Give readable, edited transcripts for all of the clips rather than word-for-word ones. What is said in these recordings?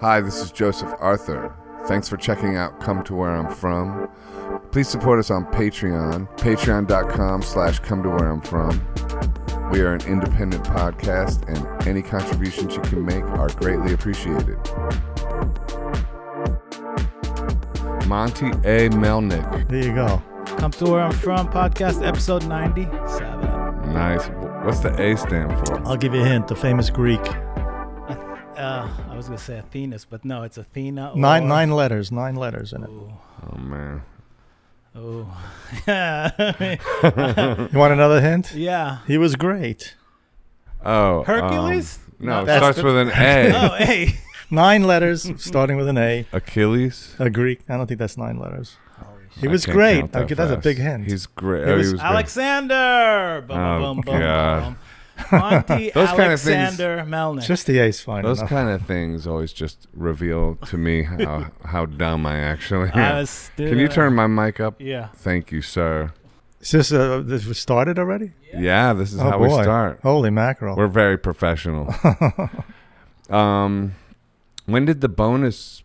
Hi, this is Joseph Arthur. Thanks for checking out Come to Where I'm From. Please support us on Patreon, patreon.com/come to where I'm from. We are an independent podcast, and any contributions you can make are greatly appreciated. Monte A. Melnick. There you go. Come to Where I'm From, podcast episode 97. Nice. What's the A stand for? I'll give you a hint. The famous Greek. I was going to say Athena's, but no, it's Athena. Nine letters in it. Oh, man. Oh. You want another hint? Yeah. He was great. Oh. Hercules? No, it starts with an A. Oh, A. 9 letters, starting with an A. Achilles? A Greek. I don't think that's 9 letters. Holy He was great. That's a big hint. He's great. He was Alexander. Oh, God. Monte Those kind of Alexander Melnick. Just the A's fine Those enough. kind of things always just reveal to me how dumb I actually am. Can you turn my mic up? Yeah. Thank you, sir. Is this was started already? Yeah, this is how boy. we start. Holy mackerel. We're very professional. When did the bonus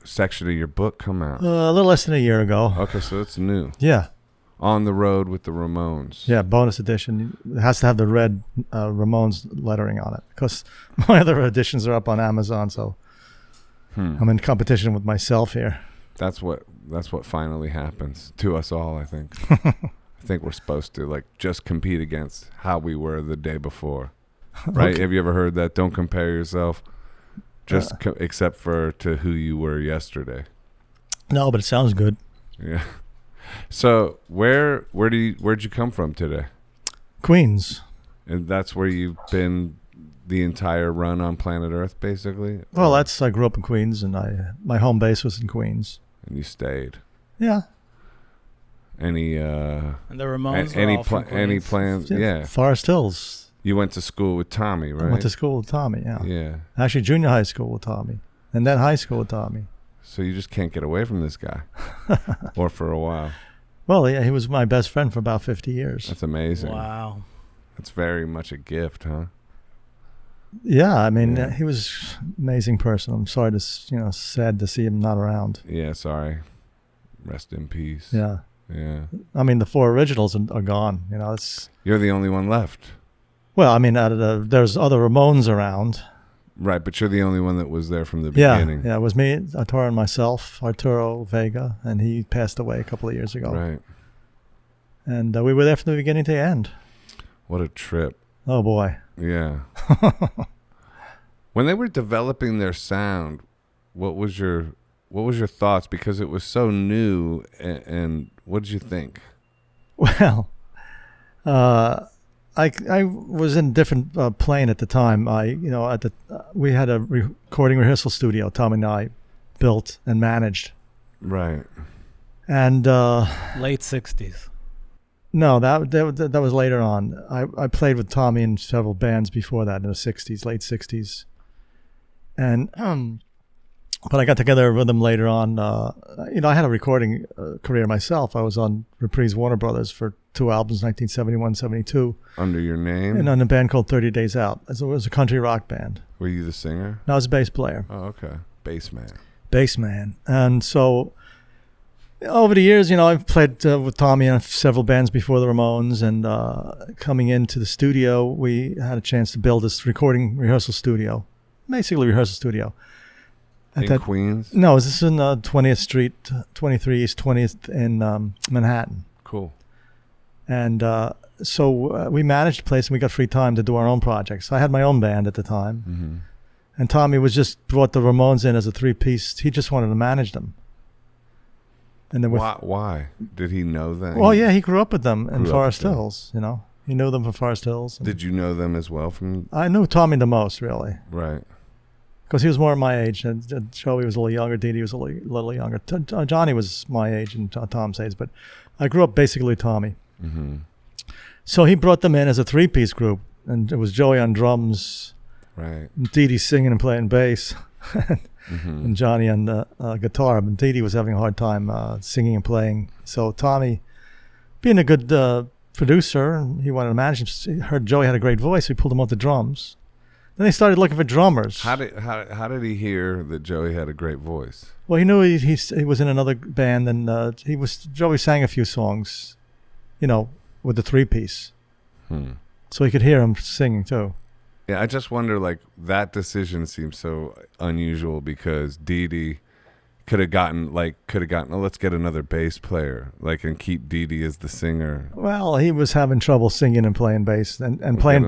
section of your book come out? A little less than a year ago. Okay, so it's new. Yeah. On the Road with the Ramones. Yeah, bonus edition. It has to have the red Ramones lettering on it because my other editions are up on Amazon, so I'm in competition with myself here. That's what finally happens to us all, I think. I think we're supposed to just compete against how we were the day before. Right? Okay. Have you ever heard that? Don't compare yourself just except for to who you were yesterday. No, but it sounds good. Yeah. So where'd you come from today? Queens. And that's where you've been the entire run on planet Earth, basically? Well, I grew up in Queens, and my home base was in Queens. And you stayed. Yeah. Any And the Ramones were all from any Queens. plans? Yeah. Forest Hills. You went to school with Tommy, right? I went to school with Tommy, yeah. Yeah. Actually, junior high school with Tommy, and then high school with Tommy. So you just can't get away from this guy. Or for a while. Well, yeah, he was my best friend for about 50 years. That's amazing. Wow. That's very much a gift, huh? Yeah, I mean, Yeah. he was an amazing person. I'm sorry to, sad to see him not around. Yeah, sorry. Rest in peace. Yeah. Yeah. I mean, the 4 originals are gone. You're the only one left. Well, I mean, there's other Ramones around. Right, but you're the only one that was there from the beginning. Yeah, it was me, Arturo, and myself, Arturo Vega, and he passed away a couple of years ago. Right. And we were there from the beginning to the end. What a trip. Oh, boy. Yeah. When they were developing their sound, what was your thoughts? Because it was so new, and what did you think? Well, I was in a different plane at the time. We had a recording rehearsal studio Tom and I built and managed. Right. And Late 60s. no, that was later on. I played with Tommy in several bands before that in the 60s, late 60s. And but I got together with him later on. I had a recording career myself. I was on Reprise Warner Brothers for 2 albums, 1971, 72. Under your name? And on a band called 30 Days Out. It was a country rock band. Were you the singer? No, I was a bass player. Oh, okay. Bass man. And so over the years, I've played with Tommy on several bands before the Ramones. And coming into the studio, we had a chance to build this recording rehearsal studio. Basically a rehearsal studio. In Queens? No, this is in 20th Street, 23 East 20th in Manhattan. Cool. And so we managed the place, and we got free time to do our own projects. I had my own band at the time. Mm-hmm. And Tommy was just brought the Ramones in as a 3-piece. He just wanted to manage them. And then Why? Did he know that? Well, yeah, he grew up with them in Grew up Forest with them. Hills, He knew them from Forest Hills. Did you know them as well from... I knew Tommy the most, really. Right. Because he was more my age. And Joey was a little younger. Dee Dee was a little younger. Johnny was my age and Tom's age. But I grew up basically with Tommy. Mm-hmm. So he brought them in as a 3-piece group. And it was Joey on drums. Right. And Dee Dee singing and playing bass. Mm-hmm. And Johnny on guitar. But Dee Dee was having a hard time singing and playing. So Tommy, being a good producer, and he wanted to manage him, he heard Joey had a great voice. So he pulled him off the drums. Then they started looking for drummers. How did he hear that Joey had a great voice? Well, he knew he was in another band, and Joey sang a few songs, with the 3-piece. So he could hear him singing too. Yeah, I just wonder, like, that decision seems so unusual because Dee Dee could have gotten, let's get another bass player, and keep Dee Dee as the singer. Well, he was having trouble singing and playing bass and playing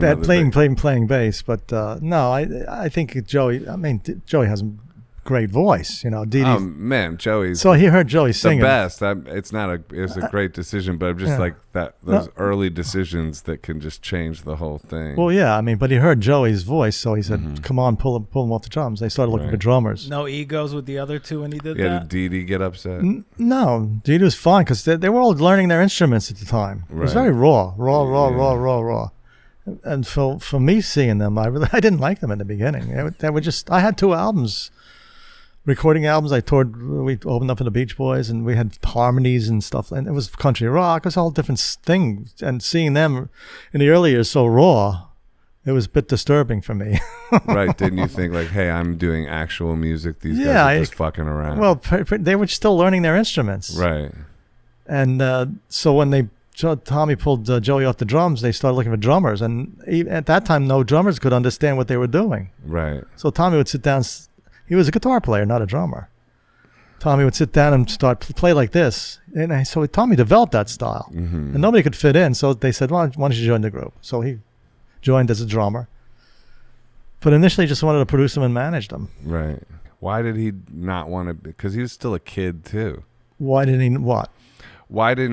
bass. But no, I think Joey has a great voice. Dee Dee. Man, Joey's so he heard Joey singing. The best. It's a great decision, but I'm just like that. Those early decisions that can just change the whole thing. Well, yeah, but he heard Joey's voice, so he said, "Come on, pull him off the drums." They started looking for drummers. No egos with the other two when he did that. Yeah, did Dee Dee get upset? No, Dee Dee was fine because they were all learning their instruments at the time. It was very raw. And for me seeing them, I didn't like them in the beginning. They were just. I had 2 albums. Recording albums. We opened up for the Beach Boys, and we had harmonies and stuff, and it was country rock. It was a whole different thing. And seeing them in the early years so raw, it was a bit disturbing for me. Right? Didn't you think hey, I'm doing actual music? These guys are just fucking around. Well, they were still learning their instruments, right? And so when Tommy pulled Joey off the drums, they started looking for drummers, and even at that time, no drummers could understand what they were doing. Right. So Tommy would sit down. He was a guitar player, not a drummer. Tommy would sit down and start play like this. And so Tommy developed that style. And nobody could fit in. So they said, why don't you join the group? So he joined as a drummer. But initially just wanted to produce them and manage them. Right. Why did he not want to? Because he was still a kid, too. Why didn't he what? Why did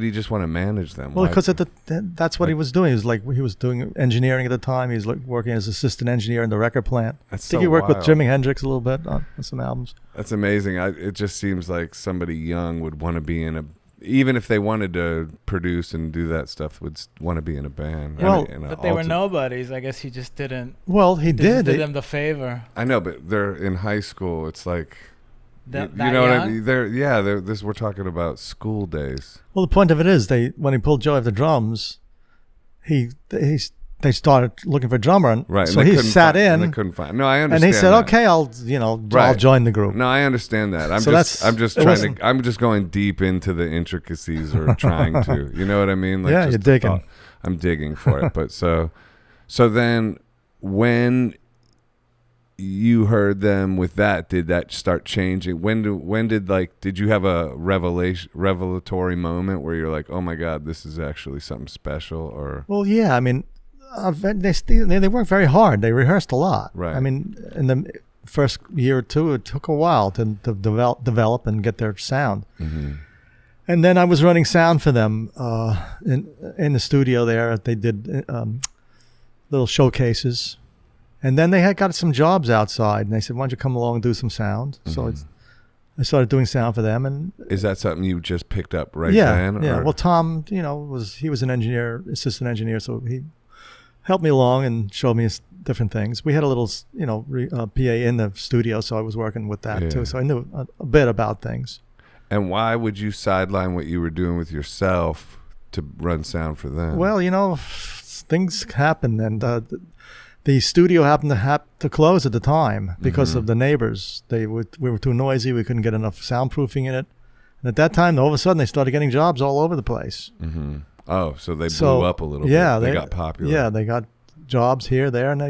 he just want to manage them? Well, because that's what he was doing. He was doing engineering at the time. He was working as assistant engineer in the record plant. I think he worked with Jimi Hendrix a little bit on some albums. That's amazing. It just seems like somebody young would want to be even if they wanted to produce and do that stuff, would want to be in a band. Well, but they were nobodies. I guess he just didn't. Well, he did. Did them the favor. I know, but they're in high school. It's like... you know what I mean? We're talking about school days. Well, the point of it is, when he pulled Joey off the drums, they started looking for a drummer, and right? So he sat in. And they couldn't find. No, I understand. And he said, that. "Okay, I'll join the group." No, I understand that. I'm just going deep into the intricacies, or trying to. You know what I mean? You're digging. I'm digging for it, but so then when you heard them with that, did that start changing? Did you have a revelatory moment where you're like, oh my God, this is actually something special? Or well, yeah, they worked very hard. They rehearsed a lot. Right. In the first year or two, it took a while to develop and get their sound. And then I was running sound for them in the studio there. They did little showcases. And then they had got some jobs outside, and they said, "Why don't you come along and do some sound?" So I started doing sound for them. And is that something you just picked up then? Yeah. Well, Tom, was an engineer, assistant engineer, so he helped me along and showed me different things. We had a little, PA in the studio, so I was working with that too. So I knew a bit about things. And why would you sideline what you were doing with yourself to run sound for them? Well, things happen, and the studio happened to close at the time because of the neighbors. We were too noisy. We couldn't get enough soundproofing in it. And at that time, all of a sudden, they started getting jobs all over the place. Oh, so they blew up a little bit. They got popular. Yeah, they got jobs here, there, and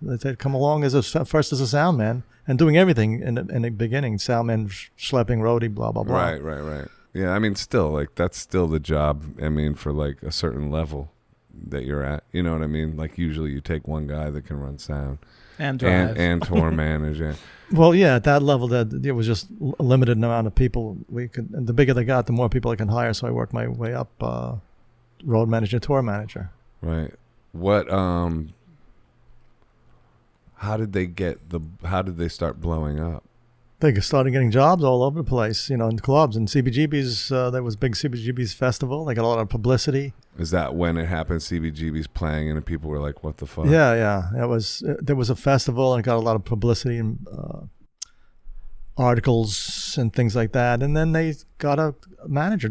they said, come along first as a sound man and doing everything in the beginning. Sound man, schlepping, roadie, blah, blah, blah. Right. Yeah, still, that's still the job, for a certain level that you're at, you know what I mean? Usually you take one guy that can run sound and drive and tour manage. Yeah. Well, yeah, at that level, that it was just a limited amount of people and the bigger they got, the more people I can hire. So I worked my way up, road manager, tour manager. Right. What? How did they start blowing up? They started getting jobs all over the place, in clubs and CBGB's. There was a big CBGB's festival. They got a lot of publicity. Is that when it happened? CBGB's playing, and people were like, "What the fuck?" Yeah. There was a festival, and it got a lot of publicity and articles and things like that. And then they got a manager,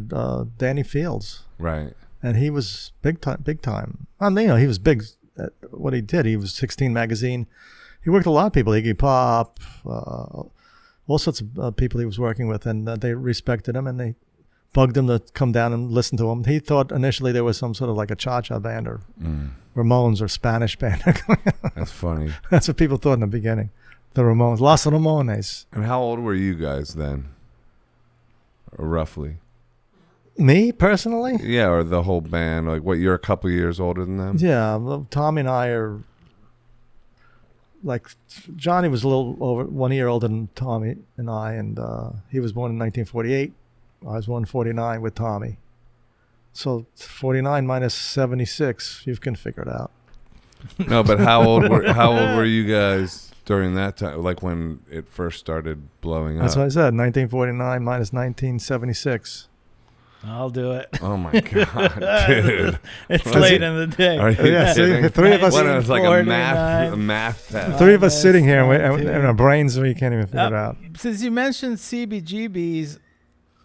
Danny Fields. Right. And he was big time. He was big what he did. He was 16 magazine. He worked with a lot of people, Iggy Pop, all sorts of people he was working with, and they respected him, and they bugged him to come down and listen to him. He thought initially there was some sort of like a cha-cha band or Ramones or Spanish band. That's funny. That's what people thought in the beginning. The Ramones. Los Ramones. And how old were you guys then? Or roughly? Me, personally? Yeah, or the whole band. Like, what, you're a couple years older than them? Yeah. Well, Tommy and I are, like, Johnny was a little over 1 year older than Tommy and I, and he was born in 1948. I was born in 49 with Tommy. So 49 minus 76, you can figure it out. No, but how old were you guys during that time? Like when it first started blowing up? That's what I said. 1949 minus 1976. I'll do it. Oh my god, dude! It's late in the day. Are you Yeah, kidding? see, three of us- What, it's like a 49. math test. Three of us sitting here and Two. our brains, we can't even figure it out. Since you mentioned CBGB's,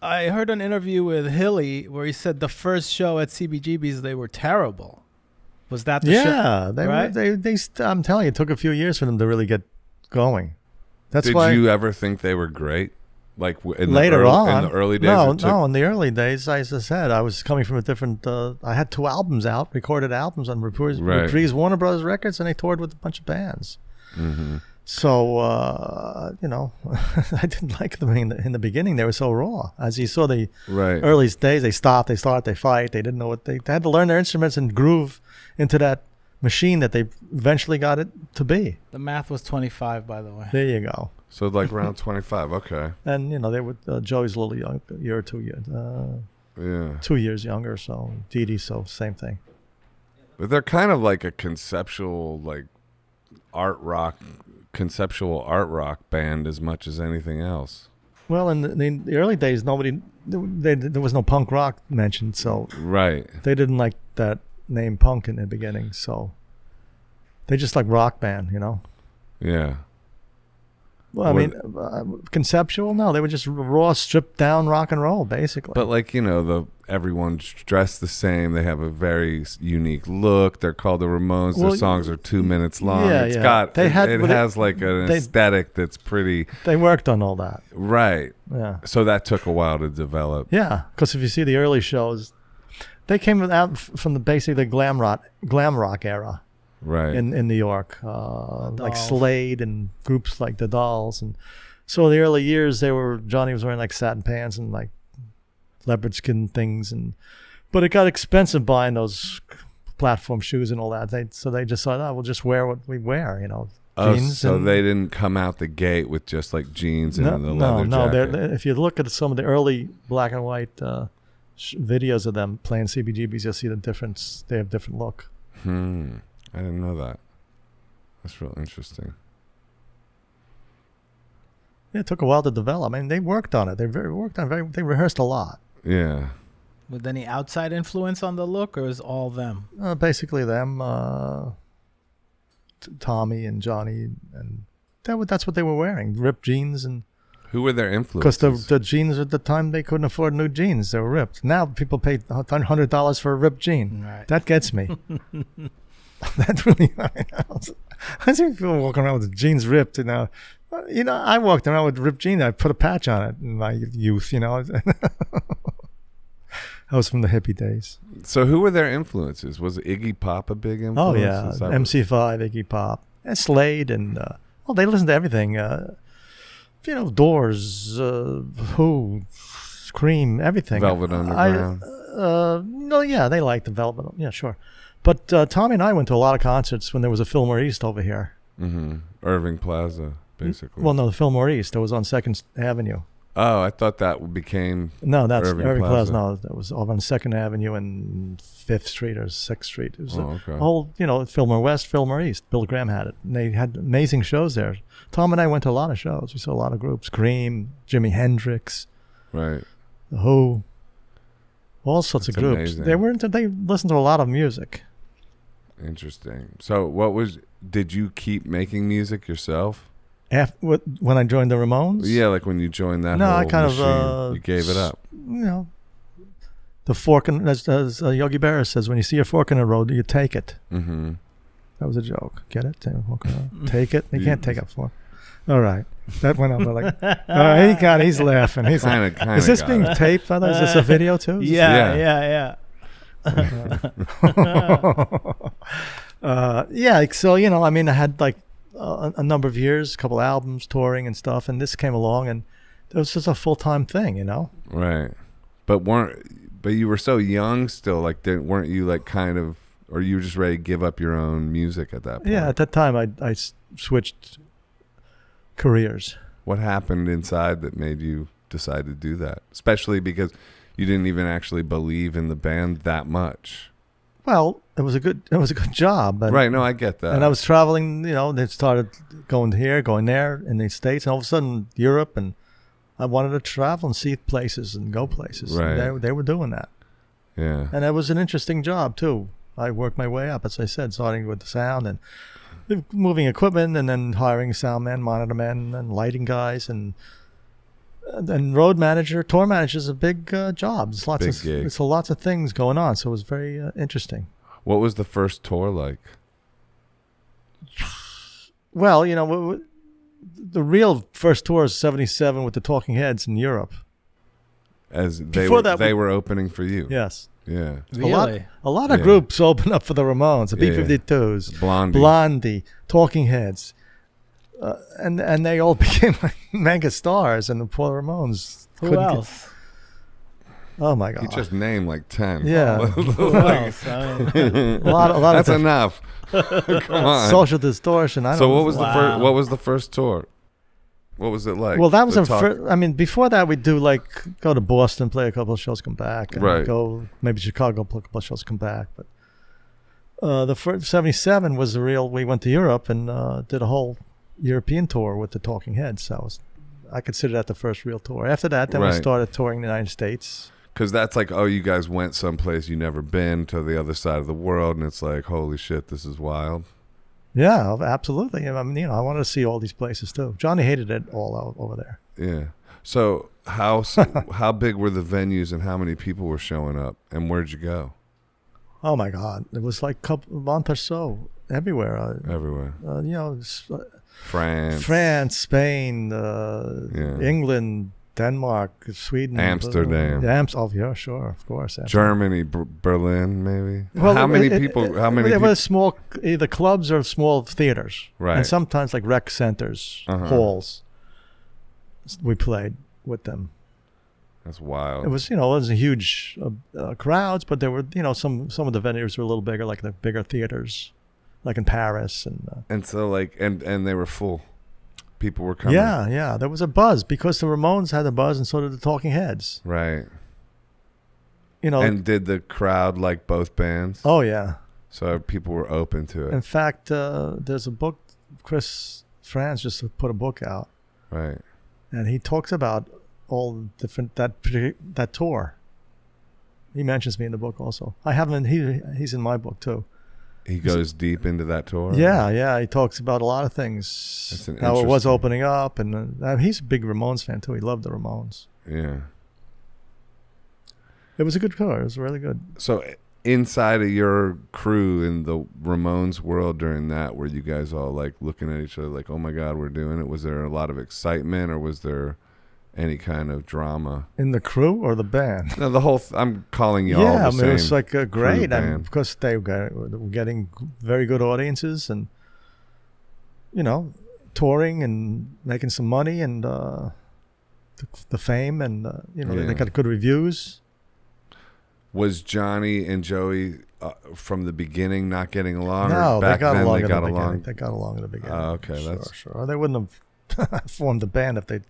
I heard an interview with Hilly where he said the first show at CBGB's they were terrible. Was that the show? Yeah, they right? I'm telling you, it took a few years for them to really get going. That's Did why you ever think they were great? Like in later on, in the early days? No, in the early days, as I said, I was coming from a different. I had 2 albums out, recorded albums on Reprise Warner Brothers Records, and they toured with a bunch of bands. Mm-hmm. So I didn't like them in the beginning. They were so raw. As you saw the early days, they stop, they start, they fight. They didn't know what they had to learn their instruments and groove into that machine that they eventually got it to be. The math was 25, by the way. There you go. So like around 25, okay. And they were Joey's a little young, a year or 2 years. Yeah. 2 years younger, so Dee Dee, so same thing. But they're kind of like a conceptual conceptual art rock band as much as anything else. Well, in the early days, there was no punk rock mentioned, so they didn't like that name punk in the beginning, so they just like rock band, Yeah. Well, I mean, conceptual? No, they were just raw, stripped down rock and roll, basically. But everyone's dressed the same. They have a very unique look. They're called the Ramones. Their songs are 2 minutes long. Yeah, It's yeah. got it has like an aesthetic that's pretty. They worked on all that. Right. Yeah. So that took a while to develop. Yeah, because if you see the early shows, they came out from basically the glam rock era. Right. In New York, like Slade and groups like the Dolls, and so in the early years Johnny was wearing like satin pants and like leopard skin things, but it got expensive buying those platform shoes and all that. So they just thought, we'll just wear what we wear, jeans. So they didn't come out the gate with just like jeans and the leather jacket. If you look at some of the early black and white videos of them playing CBGBs, you'll see the difference. They have different look. I didn't know that. That's real interesting. Yeah, it took a while to develop. I mean, they worked on it. They rehearsed a lot. Yeah. With any outside influence on the look, or is all them? Basically them, Tommy and Johnny, and that's what they were wearing, ripped jeans. And who were their influences? Because the jeans at the time, they couldn't afford new jeans. They were ripped. Now people pay $100 for a ripped jean. Right. That gets me. That really, I see people walking around with jeans ripped. I walked around with ripped jeans. I put a patch on it in my youth. That was from the hippie days. So who were their influences? Was Iggy Pop a big influence? Oh yeah, MC5, Iggy Pop, and Slade, and they listened to everything. Doors, Who, Cream, everything. Velvet Underground. They liked the Velvet. Yeah, sure. But Tommy and I went to a lot of concerts when there was a Fillmore East over here. Mm-hmm. Irving Plaza, basically. Well, no, the Fillmore East. That was on 2nd Avenue. Oh, I thought that became that's Irving Plaza. No, that was over on 2nd Avenue and 5th Street or 6th Street. It was okay. a whole, Fillmore West, Fillmore East. Bill Graham had it. And they had amazing shows there. Tom and I went to a lot of shows. We saw a lot of groups. Cream, Jimi Hendrix. Right. The Who. All sorts of groups. Amazing. They listened to a lot of music. Interesting. So did you keep making music yourself? When I joined the Ramones? Yeah, like when you joined that I whole kind machine, of you gave it up. The fork, as Yogi Berra says, when you see a fork in the road, you take it. Mm-hmm. That was a joke. Get it? Okay. Take it. You can't take it for. All right. That went over like. He's laughing. He's Kind of. is this being taped? By the way? Is this a video too? Yeah. So I mean, I had like a number of years, a couple albums, touring and stuff, and this came along, and it was just a full-time thing, Right, but you were so young still. Like, weren't you like kind of, or you were just ready to give up your own music at that point? Yeah, at that time, I switched careers. What happened inside that made you decide to do that? Especially because you didn't even actually believe in the band that much. Well, it was a good job. And, right, no, I get that. And I was traveling, they started going here, going there in the States, and all of a sudden Europe, and I wanted to travel and see places and go places. Right. And they were doing that. Yeah. And it was an interesting job, too. I worked my way up, as I said, starting with the sound and moving equipment and then hiring sound men, monitor men, and lighting guys, and road manager, tour manager is a big job. It's lots of things going on, so it was very interesting. What was the first tour like? Well, the real first tour is '77 with the Talking Heads in Europe. As they were opening for you. Yes. Yeah. Really? A lot of groups opened up for the Ramones, the B-52s, Blondie, Talking Heads. And they all became like mega stars, and the poor Ramones. Who else? Oh my God! You just named like 10. Yeah. Who else? I mean, a lot. That's enough. Come on. Social Distortion. What was the first tour? What was it like? Well, that was first. I mean, before that, we'd do go to Boston, play a couple of shows, come back, and go maybe Chicago, play a couple of shows, come back. But the first '77 was the real. We went to Europe and did a whole European tour with the Talking Heads. So I consider that the first real tour. After that, then we started touring the United States. Because that's like, you guys went someplace you never been, to the other side of the world, and it's like, holy shit, this is wild. Yeah, absolutely. I mean, I wanted to see all these places too. Johnny hated it all over there. Yeah. So how big were the venues, and how many people were showing up, and where'd you go? Oh my God, it was like month or so everywhere. Everywhere. France, Spain, England, Denmark, Sweden, Amsterdam. Yeah, sure, of course. Amsterdam. Germany, Berlin, maybe. Well, how many people? There were small, either clubs or small theaters, right? And sometimes like rec centers, halls. We played with them. That's wild. It was, it wasn't huge crowds, but there were, some of the venues were a little bigger, like the bigger theaters, like in Paris and so like and they were full. People were coming. Yeah. There was a buzz because the Ramones had a buzz, and so did the Talking Heads. Right. And did the crowd like both bands? Oh yeah. So people were open to it. In fact, there's a book. Chris Franz just put a book out. Right. And he talks about all different that tour. He mentions me in the book also. I haven't. He's in my book too. He goes deep into that tour? Yeah. He talks about a lot of things. How it was opening up. And he's a big Ramones fan, too. He loved the Ramones. Yeah. It was a good tour. It was really good. So inside of your crew in the Ramones world during that, were you guys all like looking at each other like, oh, my God, we're doing it? Was there a lot of excitement, or was there any kind of drama in the crew or the band? No, the whole. I'm calling you all the same. It was like great, and because they were getting very good audiences, and touring and making some money, and the fame, and they got good reviews. Was Johnny and Joey from the beginning not getting along? No, or back they got then along. They got along. They got along in the beginning. Okay, sure. They wouldn't have formed a band if they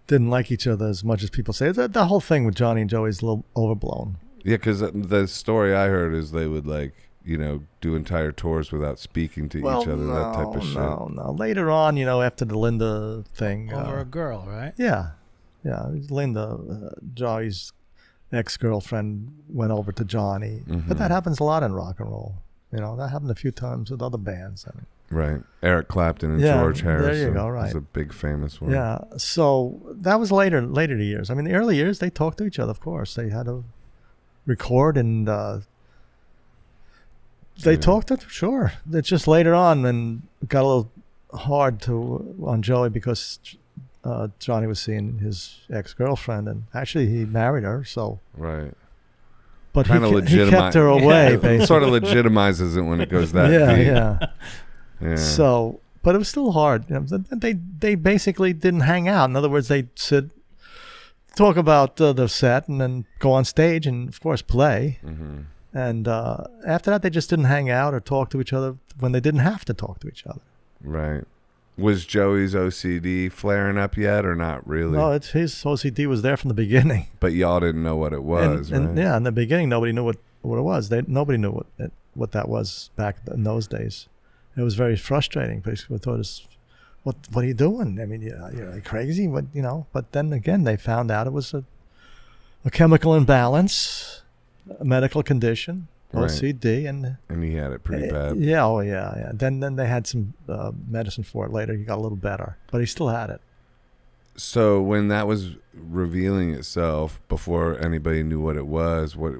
didn't like each other as much as people say. The whole thing with Johnny and Joey is a little overblown. Yeah, because the story I heard is they would do entire tours without speaking to each other, that type of shit. No. Later on, after the Linda thing. Over a girl, right? Yeah. Linda, Joey's ex-girlfriend, went over to Johnny. Mm-hmm. But that happens a lot in rock and roll. That happened a few times with other bands. Right. Eric Clapton and George Harrison. There you go, right. Was a big famous one. Yeah. So that was later years. I mean, the early years, they talked to each other, of course. They had to record and They Yeah. talked it, sure. It's just later on and it got a little hard on Joey because Johnny was seeing his ex-girlfriend, and actually he married her. So, Right. but Kinda he kept her away, It basically. sort of legitimizes it when it goes that Yeah, deep. yeah. Yeah. So, but it was still hard. You know, they basically didn't hang out. In other words, they'd sit, talk about the set, and then go on stage and, of course, play. Mhm. And after that, they just didn't hang out or talk to each other when they didn't have to talk to each other. Right. Was Joey's OCD flaring up yet, or not really? No, his OCD was there from the beginning. But y'all didn't know what it was, and right? yeah, in the beginning, nobody knew what it was. Nobody knew what that was back in those days. It was very frustrating. Basically, we thought, what are you doing? I mean, you're like crazy. What, you know? But then again, they found out it was a chemical imbalance, a medical condition, Right. OCD, and And he had it pretty bad. yeah, oh yeah. Then they had some medicine for it later. He got a little better, but he still had it. So when that was revealing itself, before anybody knew what it was, what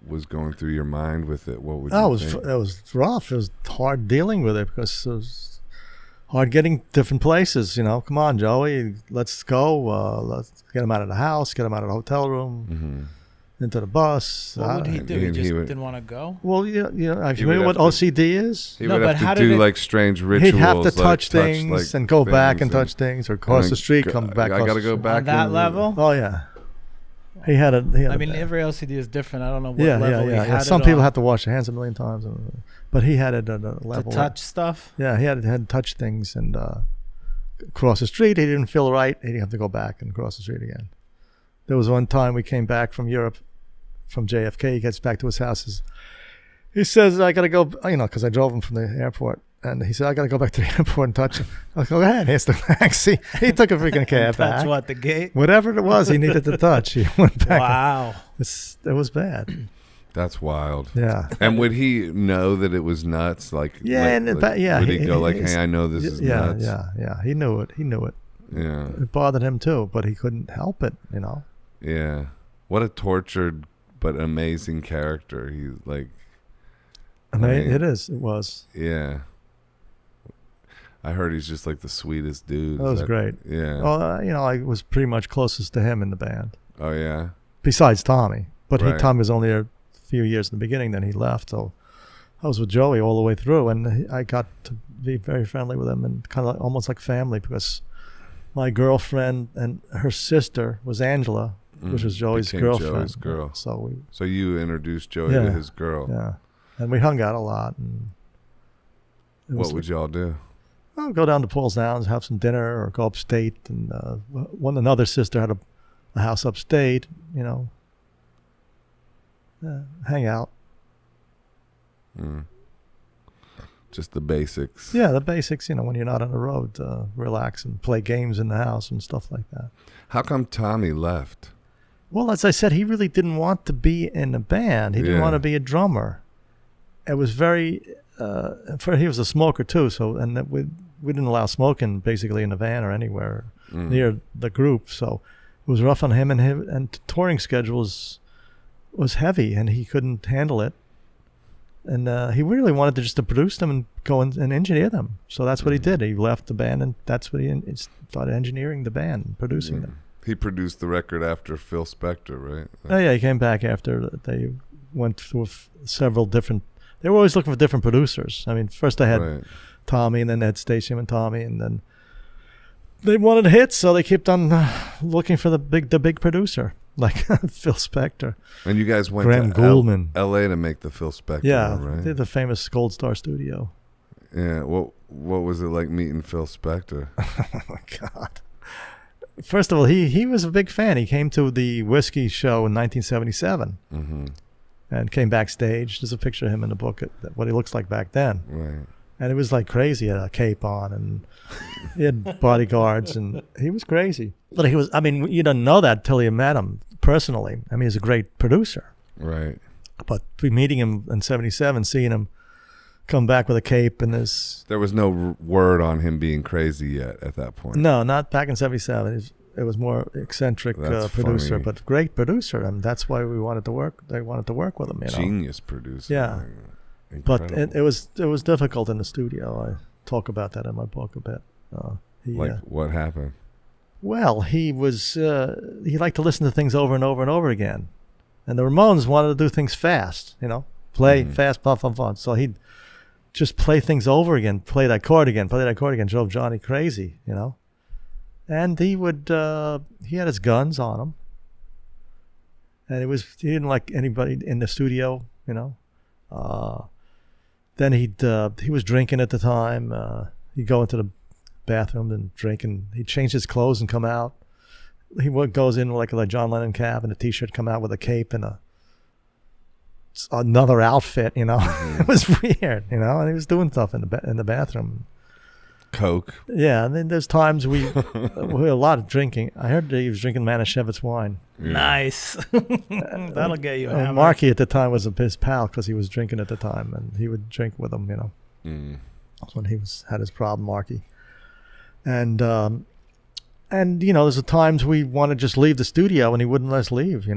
was going through your mind with it? What would you think? It was rough. It was hard dealing with it because it was hard getting different places. You know, come on, Joey, let's go. Let's get him out of the house, get him out of the hotel room, Mhm. into the bus. What would he do? He and he just would- didn't want to go? Well, are you He familiar would what have to- OCD is? He No, would but have how to did do it- like strange rituals. He'd have to like, touch things like, and go back and things touch things, or cross and the street, go- come back. I across gotta the go street. back On that and- level? Oh yeah, he had a. I mean, every OCD is different. I don't know what yeah. level he had Some it people on. have to wash their hands a million times, but he had it at a to level. touch stuff. Yeah, he had to touch things and cross the street. He didn't feel right. He'd have to go back and cross the street again. There was one time we came back from Europe, from JFK. He gets back to his house. He says, I got to go, because I drove him from the airport. And he said, I got to go back to the airport and touch him. I go, go ahead. Here's the taxi. He took a freaking cab Touch back. what, the gate? Whatever it was he needed to touch, he went back. Wow. It was bad. That's wild. Yeah. And would he know that it was nuts? Like, Yeah, like, and like, yeah, would he go like, he's- "Hey, I know this is yeah, nuts." yeah. He knew it. Yeah, It bothered him too, but he couldn't help it, yeah. What a tortured but amazing character. He like, I mean, mean, it was. yeah. I heard he's just like the sweetest dude. That was great. Yeah. Well, I was pretty much closest to him in the band, Oh yeah. besides Tommy. But Right. Tommy was only a few years in the beginning, then he left. So I was with Joey all the way through, and I got to be very friendly with him and kind of almost like family, because my girlfriend and her sister was Angela, which was Joey's Became girlfriend. Joey's girl. So So you introduced Joey Yeah. to his girl. yeah, and we hung out a lot. And What would y'all do? I'll go down to Paul's Downs, have some dinner, or go upstate. And another sister had a house upstate. Hang out. Mm. Just the basics. Yeah, the basics. When you're not on the road, relax and play games in the house and stuff like that. How come Tommy left? Well, as I said, he really didn't want to be in a band. He didn't Yeah. want to be a drummer. It was very. He was a smoker too, and we didn't allow smoking basically in the van or anywhere near the group. So it was rough on him, and the touring schedule was heavy, and he couldn't handle it. And he really wanted to just to produce them and go and engineer them. So that's what he did. He left the band, and that's what he started engineering the band, and producing them. He produced the record after Phil Spector, right? Oh yeah, he came back after they went through several different. They were always looking for different producers. I mean, first they had Right. Tommy, and then they had Stacey and Tommy, and then they wanted hits, so they kept on looking for the big producer, like Phil Spector. And you guys went Graham to Gouldman. L.A. to make the Phil Spector, Yeah, right? they're the famous Gold Star Studio. Yeah. What was it like meeting Phil Spector? Oh my God! First of all, he was a big fan. He came to the Whiskey show in 1977 Mm-hmm. and came backstage. There's a picture of him in the book, what he looks like back then. Right. And it was like crazy. He had a cape on, and he had bodyguards, and he was crazy. But you don't know that till you met him personally. I mean, he's a great producer. Right. But meeting him in 77, seeing him come back with a cape and There was no word on him being crazy yet at that point. No, not back in 77. It was more eccentric That's producer, funny. but great producer. And that's why they wanted to work with him, Genius producer. Yeah. Incredible. But it was difficult in the studio. I talk about that in my book a bit. What happened? Well, he liked to listen to things over and over and over again, and the Ramones wanted to do things fast. Play fast, fun, fun, fun. So he'd just play things over again, play that chord again, drove Johnny crazy. And he had his guns on him, and he didn't like anybody in the studio. Then he was drinking at the time. He'd go into the bathroom and drink, and he'd change his clothes and come out. He goes in like a John Lennon cap and a t-shirt, come out with a cape and another outfit. It was weird. And he was doing stuff in the bathroom. Coke. Yeah, and then there's times we had a lot of drinking. I heard that he was drinking Manischewitz wine. Yeah. Nice. That'll get you hammered. Marky at the time was his pal because he was drinking at the time, and he would drink with him. That's when he had his problem, Marky. And there's times we want to just leave the studio, and he wouldn't let us leave.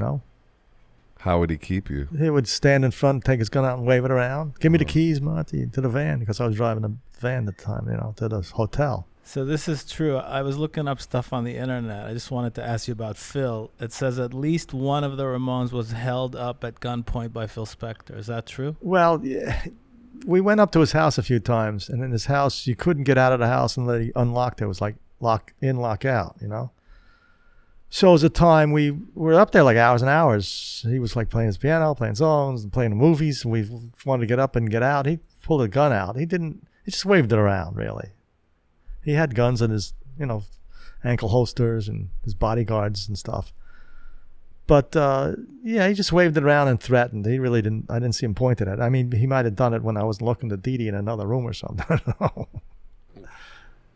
How would he keep you? He would stand in front, take his gun out, and wave it around. Give me the keys, Monty, to the van, because I was driving the van at the time, to the hotel. So this is true. I was looking up stuff on the internet. I just wanted to ask you about Phil. It says at least one of the Ramones was held up at gunpoint by Phil Spector. Is that true? Well, yeah, we went up to his house a few times, and in his house, you couldn't get out of the house unless he unlocked it. It was like lock in, lock out, So it was a time we were up there like hours and hours. He was like playing his piano, playing songs, and playing the movies. And we wanted to get up and get out. He pulled a gun out. He just waved it around, really. He had guns in his, ankle holsters and his bodyguards and stuff. But, he just waved it around and threatened. He really didn't, I didn't see him point at it. I mean, he might have done it when I was looking to Dee Dee in another room or something. I don't know.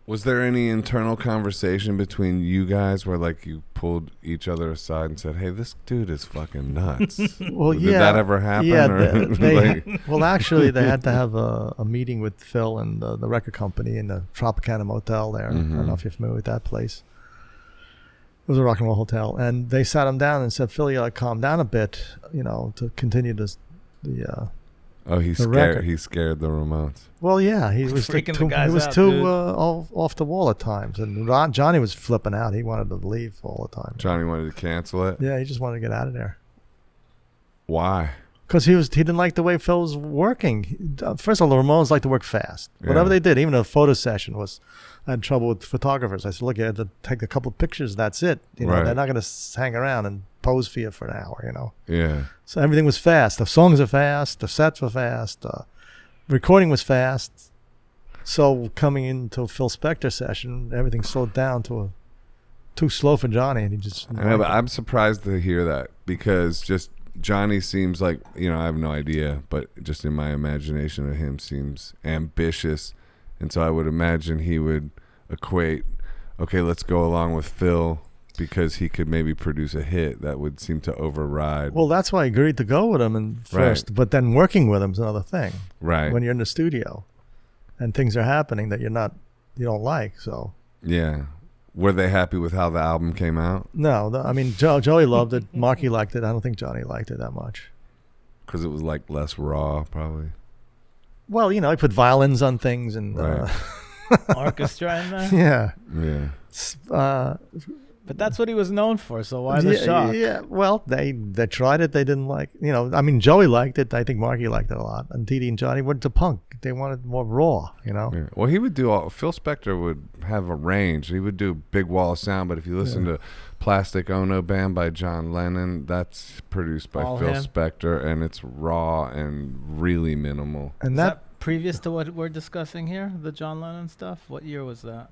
Was there any internal conversation between you guys where like you pulled each other aside and said, "Hey, this dude is fucking nuts"? Well, Did that ever happen? Yeah, well, actually, they had to have a meeting with Phil and the record company in the Tropicana Motel there. I don't know if you're familiar with that place. It was a rock and roll hotel, and they sat him down and said, "Phil, you gotta calm down a bit, to continue he's scared. record." He scared the Ramones. Well, yeah, he was Freaking too, the guys he was out, too dude. off the wall at times, and Johnny was flipping out. He wanted to leave all the time. Johnny wanted to cancel it. Yeah, he just wanted to get out of there. Why? Because he didn't like the way Phil was working. First of all, the Ramones like to work fast. Yeah. Whatever they did, even a photo session I had trouble with photographers. I said, look, you had to take a couple of pictures. That's it. Right. They're not going to hang around and pose for you for an hour. Yeah. So everything was fast. The songs are fast. The sets were fast. Recording was fast. So coming into a Phil Spector session, everything slowed down to too slow for Johnny, and he just. I know, but I'm surprised to hear that because just Johnny seems like, I have no idea, but just in my imagination of him seems ambitious, and so I would imagine he would equate, okay, let's go along with Phil because he could maybe produce a hit that would seem to override. Well, that's why I agreed to go with him first, Right. but then working with him is another thing. Right. When you're in the studio, and things are happening that you don't like, so. Yeah. Were they happy with how the album came out? No, Joey loved it. Marky liked it. I don't think Johnny liked it that much. Because it was like less raw, probably. Well, he put violins on things and Right. Orchestra in there? yeah. Yeah. But that's what he was known for, so why the shock? Yeah, well, they tried it. They didn't like, Joey liked it. I think Marky liked it a lot. And Dee Dee and Johnny went to punk. They wanted more raw, Yeah. Well, he would do Phil Spector would have a range. He would do Big Wall of Sound, but if you listen to Plastic Ono Band by John Lennon, that's produced by All Phil him? Spector, and it's raw and really minimal. And Is that that previous to what we're discussing here, the John Lennon stuff? What year was that?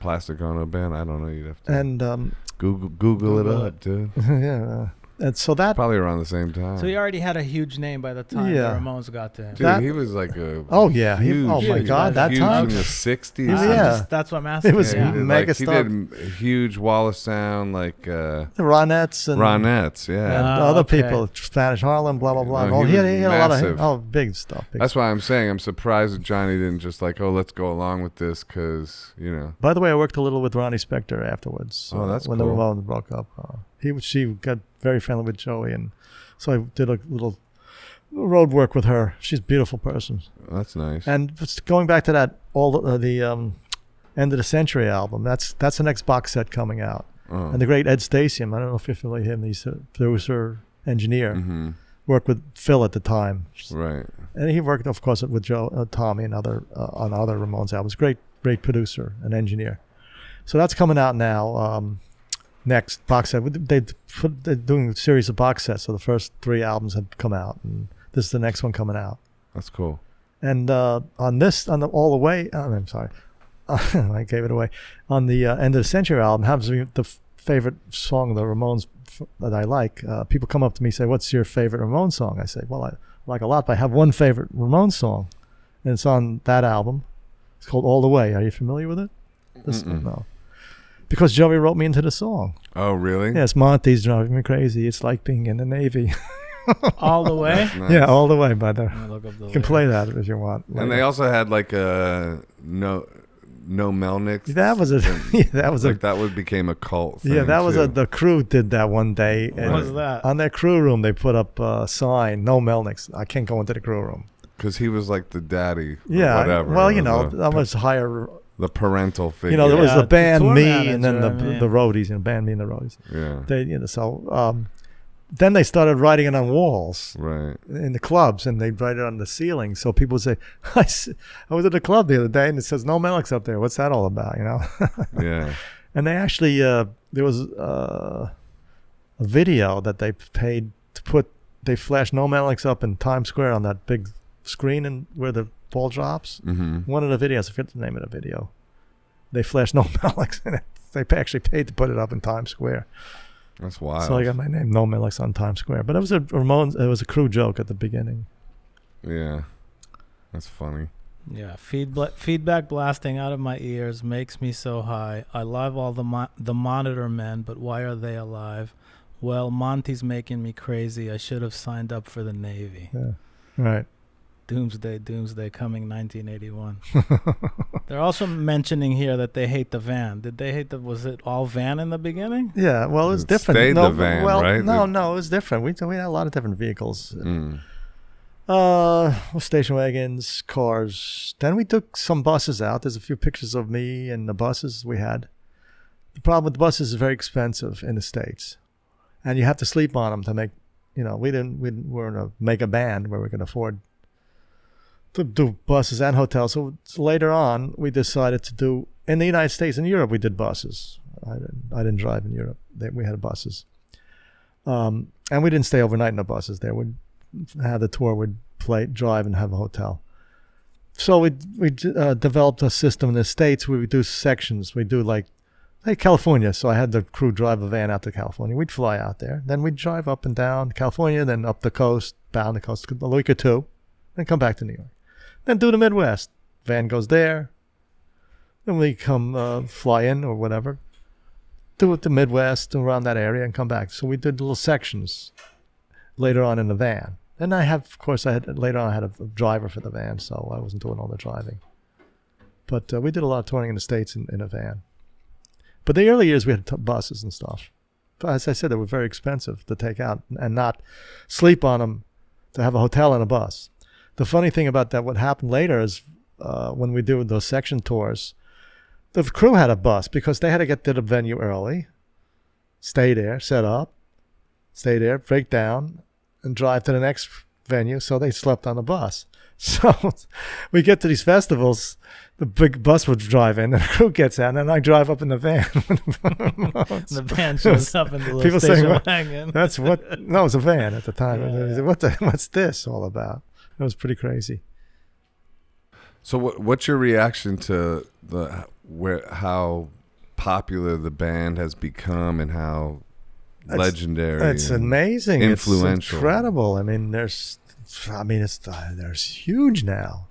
Plastic Ono Band, I don't know. You'd have to and Google it up, dude. yeah, and so that Probably around the same time. So he already had a huge name by the time Yeah. the Ramones got to him. Dude, that- he was like a oh yeah, huge, oh my God, that huge time in the 60s. Yeah. That's what I'm asking. It was Yeah, he did, mega he star. did a huge Wall of Sound, like the Ronettes and Ronettes, and yeah. other okay. people, Spanish Harlem, blah blah blah. No, Well, he he had was a lot massive. of big stuff. That's why I'm saying I'm surprised that Johnny didn't just like, let's go along with this because, By the way, I worked a little with Ronnie Spector afterwards. Oh, that's when cool. the Ramones broke up. She got very friendly with Joey, and so I did a little road work with her. She's a beautiful person. That's nice. And just going back to that, the end of the century album. That's the next box set coming out. Oh. And the great Ed Stasium. I don't know if you're familiar with him. He's a producer, engineer. Mm-hmm. Worked with Phil at the time. Right. And he worked, of course, with Joe, Tommy, and on other Ramones albums. Great producer and engineer. So that's coming out now. Next box set. They're doing a series of box sets. So the first 3 albums have come out, and this is the next one coming out. That's cool. And on the All the Way, I'm sorry, I gave it away. On the End of the Century album, happens to be the favorite song of the Ramones that I like. People come up to me and say, "What's your favorite Ramones song?" I say, "Well, I like a lot, but I have one favorite Ramones song, and it's on that album. It's called All the Way. Are you familiar with it?" No. Because Joey wrote me into the song. Oh, really? Yes, Monte's driving me crazy. It's like being in the Navy. All the way. Nice. Yeah, All the Way by the. Look up the You can play that if you want. And they also had like a no MELNIK. That was a. Yeah, that was like that became a cult thing. Yeah, that was too. the crew did that one day. What was that? On their crew room, they put up a sign, "No MELNIKs." I can't go into the crew room. Because he was like the daddy. Yeah, whatever. well, I was higher. The parental figure. You know, there was Yeah, the band, tour me, manager, and then I the mean. roadies, and band, me, and the roadies. Yeah. So then they started writing it on walls Right. in the clubs, and they'd write it on the ceiling. So people would say, I was at the club the other day, and it says "No MELNIKs" up there. What's that all about? You know? Yeah. And they actually there was a video that they paid to put. They flashed "No MELNIKs" up in Times Square on that big screen and where the ball drops. Mm-hmm. One of the videos, I forget the name of the video. They flashed "No MELNIKs" in it. They actually paid to put it up in Times Square. That's wild. So I got my name "No MELNIKs" on Times Square. But it was a Ramones. It was a crew joke at the beginning. Yeah. That's funny. Yeah, feedback blasting out of my ears makes me so high. I love all the Monitor men, but why are they alive? Well, Monte's making me crazy. I should have signed up for the Navy. Yeah, right. Doomsday coming 1981. They're also mentioning here that they hate the van. Did they hate was it all van in the beginning? Yeah, well, it was It different. stayed no, the van, well, right? No, it was different. We had a lot of different vehicles. Mm. Station wagons, cars. Then we took some buses out. There's a few pictures of me and the buses we had. The problem with the buses is very expensive in the States, and you have to sleep on them to make. We weren't a mega band where we could afford to do buses and hotels. So later on, we decided to do in the United States. In Europe, we did buses. I didn't drive in Europe. We had buses, and we didn't stay overnight in the buses. There would have the tour. We'd drive, and have a hotel. So we developed a system in the States where we do sections. We do like California. So I had the crew drive a van out to California. We'd fly out there. Then we'd drive up and down California, then up the coast, down the coast, a week or two, then come back to New York. Then do the Midwest. Van goes there. Then we come fly in or whatever. Do it the Midwest, around that area, and come back. So we did little sections later on in the van. And later on I had a driver for the van, so I wasn't doing all the driving. But we did a lot of touring in the States in a van. But the early years we had buses and stuff. But as I said, they were very expensive to take out and not sleep on them, to have a hotel and a bus. The funny thing about that, what happened later is when we do those section tours, the crew had a bus because they had to get to the venue early, stay there, set up, stay there, break down, and drive to the next venue. So they slept on the bus. So we get to these festivals, the big bus would drive in, and the crew gets out, and then I drive up in the van. The van shows up in the little People station saying, wagon. That's what? No, it was a van at the time. Yeah. What's this all about? It was pretty crazy. So what's your reaction to how popular the band has become and how legendary? It's amazing. Influential. It's incredible. I mean, they're huge now.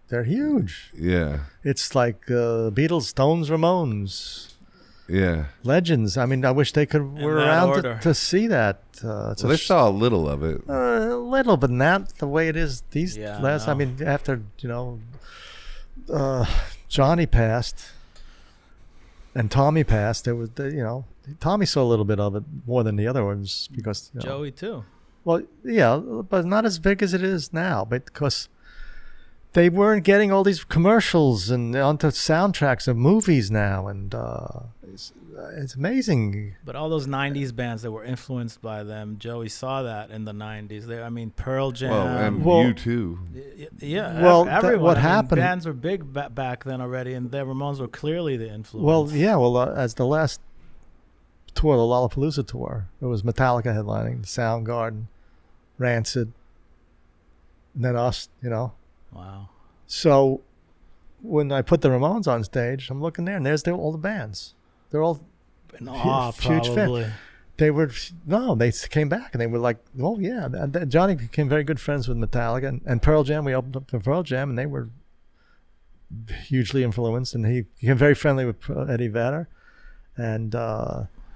They're huge. Yeah. It's like Beatles, Stones, Ramones. Yeah. Legends. I mean, I wish they were that around order. to see that. They saw a little of it. A little, but not the way it is these last. no. I mean, after Johnny passed and Tommy passed, there was Tommy saw a little bit of it more than the other ones because Joey too. Well, yeah, but not as big as it is now, because they weren't getting all these commercials and onto soundtracks of movies now, and it's amazing. But all those '90s bands that were influenced by them, Joey saw that in the '90s. I mean, Pearl Jam. Well, and you too. Yeah. Well, everyone. what I mean, happened? bands were big back then already, and the Ramones were clearly the influence. Well, yeah. Well, as the last tour, the Lollapalooza tour, it was Metallica headlining, Soundgarden, Rancid, and then us. Wow. So when I put the Ramones on stage, I'm looking there, and there's all the bands. They're all In awe, huge fan. probably. They came back and they were like, oh yeah. And Johnny became very good friends with Metallica and Pearl Jam. We opened up for Pearl Jam, and they were hugely influenced. And he became very friendly with Eddie Vedder. And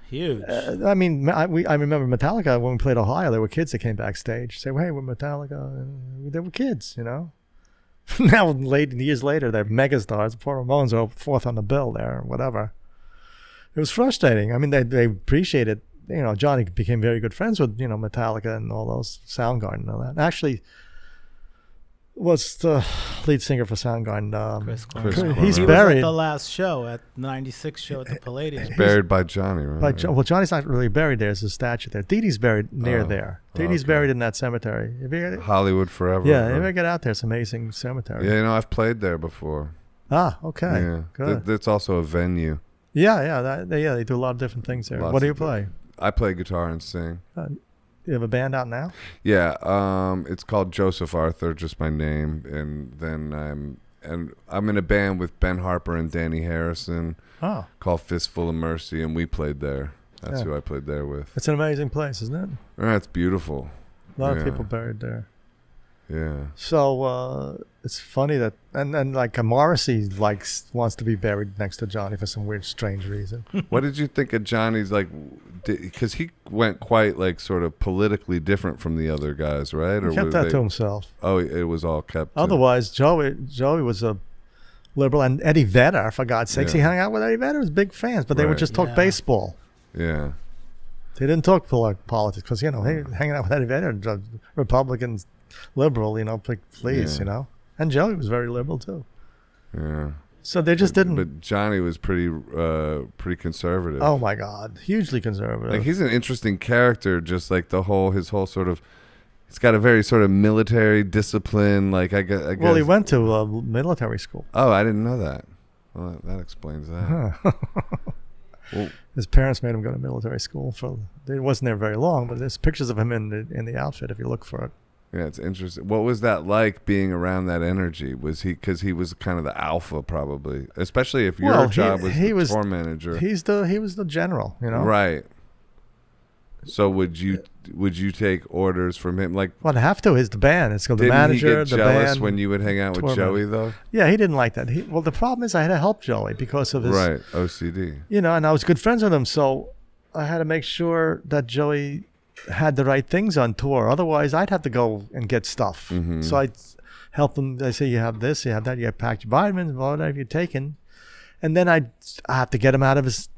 Huge. I mean, I remember Metallica when we played Ohio. There were kids that came backstage, say, well, "Hey, we're Metallica." And they were kids, Now, years later, they're megastars. The poor Ramones are fourth on the bill there, or whatever. It was frustrating. I mean, they appreciated. Johnny became very good friends with Metallica and all those, Soundgarden and all that. Actually, was the lead singer for Soundgarden. Chris Chris Cornell. Cornell. He's He buried. was at the last show at '96 show at the Palladium. Buried by Johnny, right? Well, Johnny's not really buried there. There's a statue there. Dee Dee's buried near there. Dee Dee's okay. buried in that cemetery. Hollywood Forever. Yeah, if you ever get out there, it's an amazing cemetery. Yeah, I've played there before. Ah, okay. Yeah, Good. That's also a venue. Yeah. They do a lot of different things there. Lots What do you of play? I play guitar and sing. You have a band out now? Yeah, it's called Joseph Arthur, just my name, and then I'm in a band with Ben Harper and Danny Harrison Oh, called Fistful of Mercy, and we played there. That's Yeah. who I played there with. it's an amazing place, isn't it? It's beautiful. A lot of Yeah. people buried there. Yeah. So it's funny that and like Morrissey wants to be buried next to Johnny for some weird, strange reason. What did you think of Johnny's, because he went quite sort of politically different from the other guys, right? He kept that to himself. Oh, it was all kept to- Otherwise, Joey was a liberal, and Eddie Vedder, for God's sakes, he Yeah. hung out with Eddie Vedder. Was big fans, but they would Right. just talk Yeah. baseball. Yeah. They didn't talk politics because hanging out with Eddie Vedder, Republicans, liberal, please, Yeah. And Joey was very liberal too. Yeah. So they just didn't. But Johnny was pretty conservative. Oh my God, hugely conservative. He's an interesting character, just his whole sort of, he's got a very sort of military discipline. I guess. Well, he went to military school. Oh, I didn't know that. Well, that explains that. Well, His parents made him go to military school. It wasn't there very long, but there's pictures of him in the outfit if you look for it. yeah, it's interesting. What was that like, being around that energy? Was he, because he was kind of the alpha, probably, especially if your job was the tour manager. He was the general, Right. So would you take orders from him? Well, I'd have to. He's the band. It's called the Didn't manager, he get the jealous band. when you would hang out with tour Joey, though? Yeah, he didn't like that. Well, the problem is I had to help Joey because of his, Right, OCD. and I was good friends with him, so I had to make sure that Joey had the right things on tour. Otherwise, I'd have to go and get stuff. Mhm. So I'd help him. I say, you have this, you have that, you have packed your vitamins, whatever you're taking. And then I have to get him out of his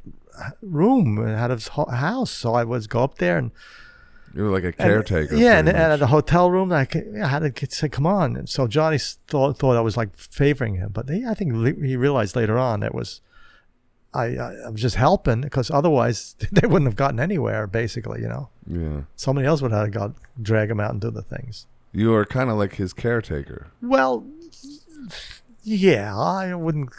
room, out of his house. So I was go up there and You were like a caretaker. and pretty at much. the hotel room, I had to say, "Come on!" And so Johnny thought I was favoring him, but I think he realized later on that was I was just helping, because otherwise they wouldn't have gotten anywhere. Basically, Yeah. somebody else would have drag him out and do the things. You were kind of like his caretaker. Well, yeah, I wouldn't.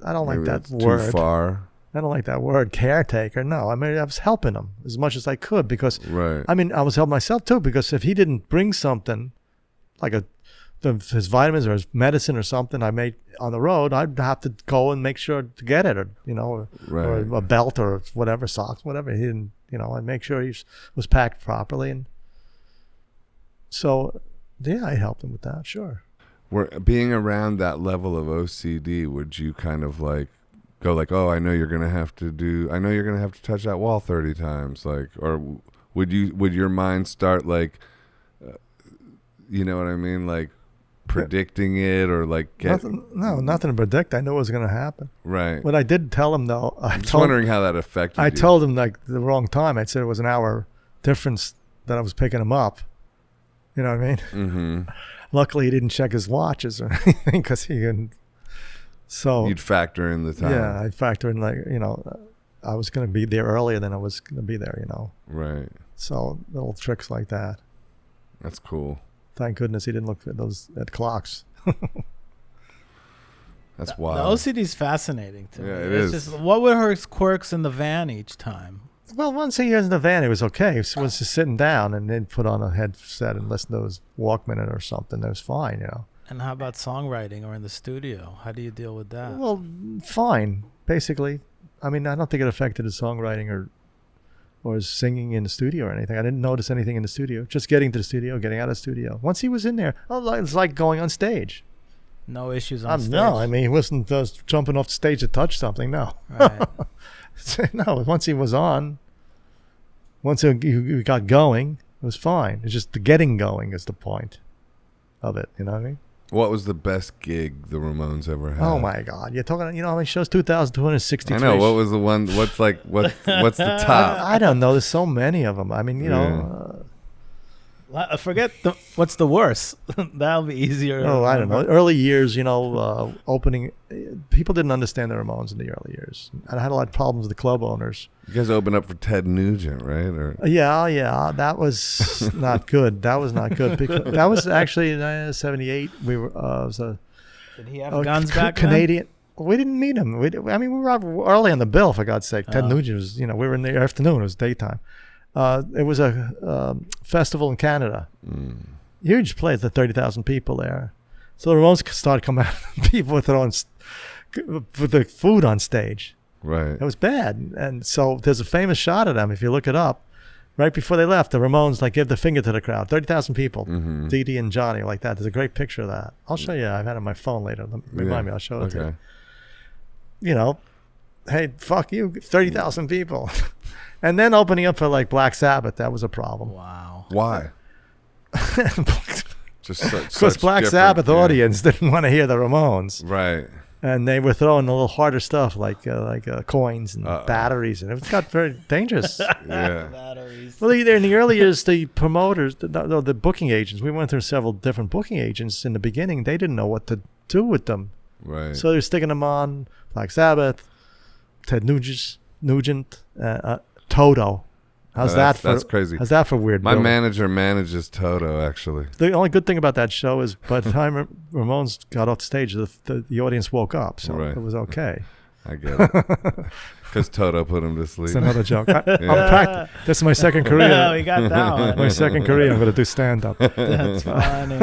I don't like Maybe that that's word. Too far. I don't like that word, caretaker. No, I mean, I was helping him as much as I could, because Right. I mean, I was helping myself too, because if he didn't bring something like his vitamins or his medicine or something I made on the road, I'd have to go and make sure to get it, or Right. or a belt or whatever, socks, whatever. He didn't, I'd make sure he was packed properly, and so yeah, I helped him with that, sure. Being around that level of OCD, would you kind of go oh, I know you're gonna have to touch that wall 30 times, or would your mind start you know what I mean, predicting it, or Nothing to predict. I knew it was going to happen. Right. What I did tell him, though, I'm just wondering how that affected you. I told him the wrong time. I said it was an hour difference that I was picking him up. You know what I mean? Mm-hmm. Luckily, he didn't check his watches or anything because he couldn't. So You'd factor in the time. yeah, I factor in I was going to be there earlier than I was going to be there. Right. So little tricks like that. That's cool. Thank goodness he didn't look at clocks. That's The wild. OCD's fascinating to me. Yeah, it It's is. just, what were her quirks in the van each time? Well, once he was in the van, it was okay. He was just sitting down and then put on a headset and listen to his Walkman or something. It was fine, And how about songwriting or in the studio? How do you deal with that? Well, fine, basically. I mean, I don't think it affected his songwriting or his singing in the studio or anything. I didn't notice anything in the studio. Just getting to the studio, getting out of the studio. Once he was in there, it's like going on stage. No issues on stage? No, I mean, he wasn't just jumping off the stage to touch something. No. Right. No, once he was on, once he got going, it was fine. It's just the getting going is the point of it. You know what I mean? What was the best gig the Ramones ever had? Oh my God! You're talking. How many shows? 2,263. I know. What was the one? What's the top? I don't know. There's so many of them. I mean, Forget what's the worst. That'll be easier. I don't know. Early years, opening. People didn't understand the Ramones in the early years. And I had a lot of problems with the club owners. You guys opened up for Ted Nugent, right? Or Yeah, that was not good. That was not good. Because that was actually in '78. We were. It was a Did he have guns back Canadian. We didn't meet him. We were out early on the bill, for God's sake. Ted Nugent was. We were in the afternoon. It was daytime. It was a festival in Canada. Huge place, the 30,000 people there. So the Ramones started coming out, people with the food on stage. right. It was bad. And so there's a famous shot of them, if you look it up. Right before they left, the Ramones give the finger to the crowd. 30,000 people. Mm-hmm. Dee Dee and Johnny like that. There's a great picture of that. I'll show you. I've had it on my phone later. Remind me. I'll show it to you. Hey, fuck you, 30,000 people. And then opening up for Black Sabbath, that was a problem. Wow. Why? Just Because Black Sabbath audience didn't want to hear the Ramones. Right. And they were throwing a little harder stuff like coins and batteries. And it got very dangerous. Yeah. Batteries. Well, either in the early years, the promoters, the booking agents, we went through several different booking agents in the beginning. They didn't know what to do with them. Right. So they were sticking them on Black Sabbath, Ted Nugent, Toto. How's that for? That's crazy. How's that for weird? My billing? manager manages Toto, actually. The only good thing about that show is by the time Ramones got off the stage, the audience woke up, so Right. it was okay. I get it. Because Toto put him to sleep. It's another joke. Yeah. This is my second Yeah, career. we got that one. My second career, I'm going to do stand-up. That's funny.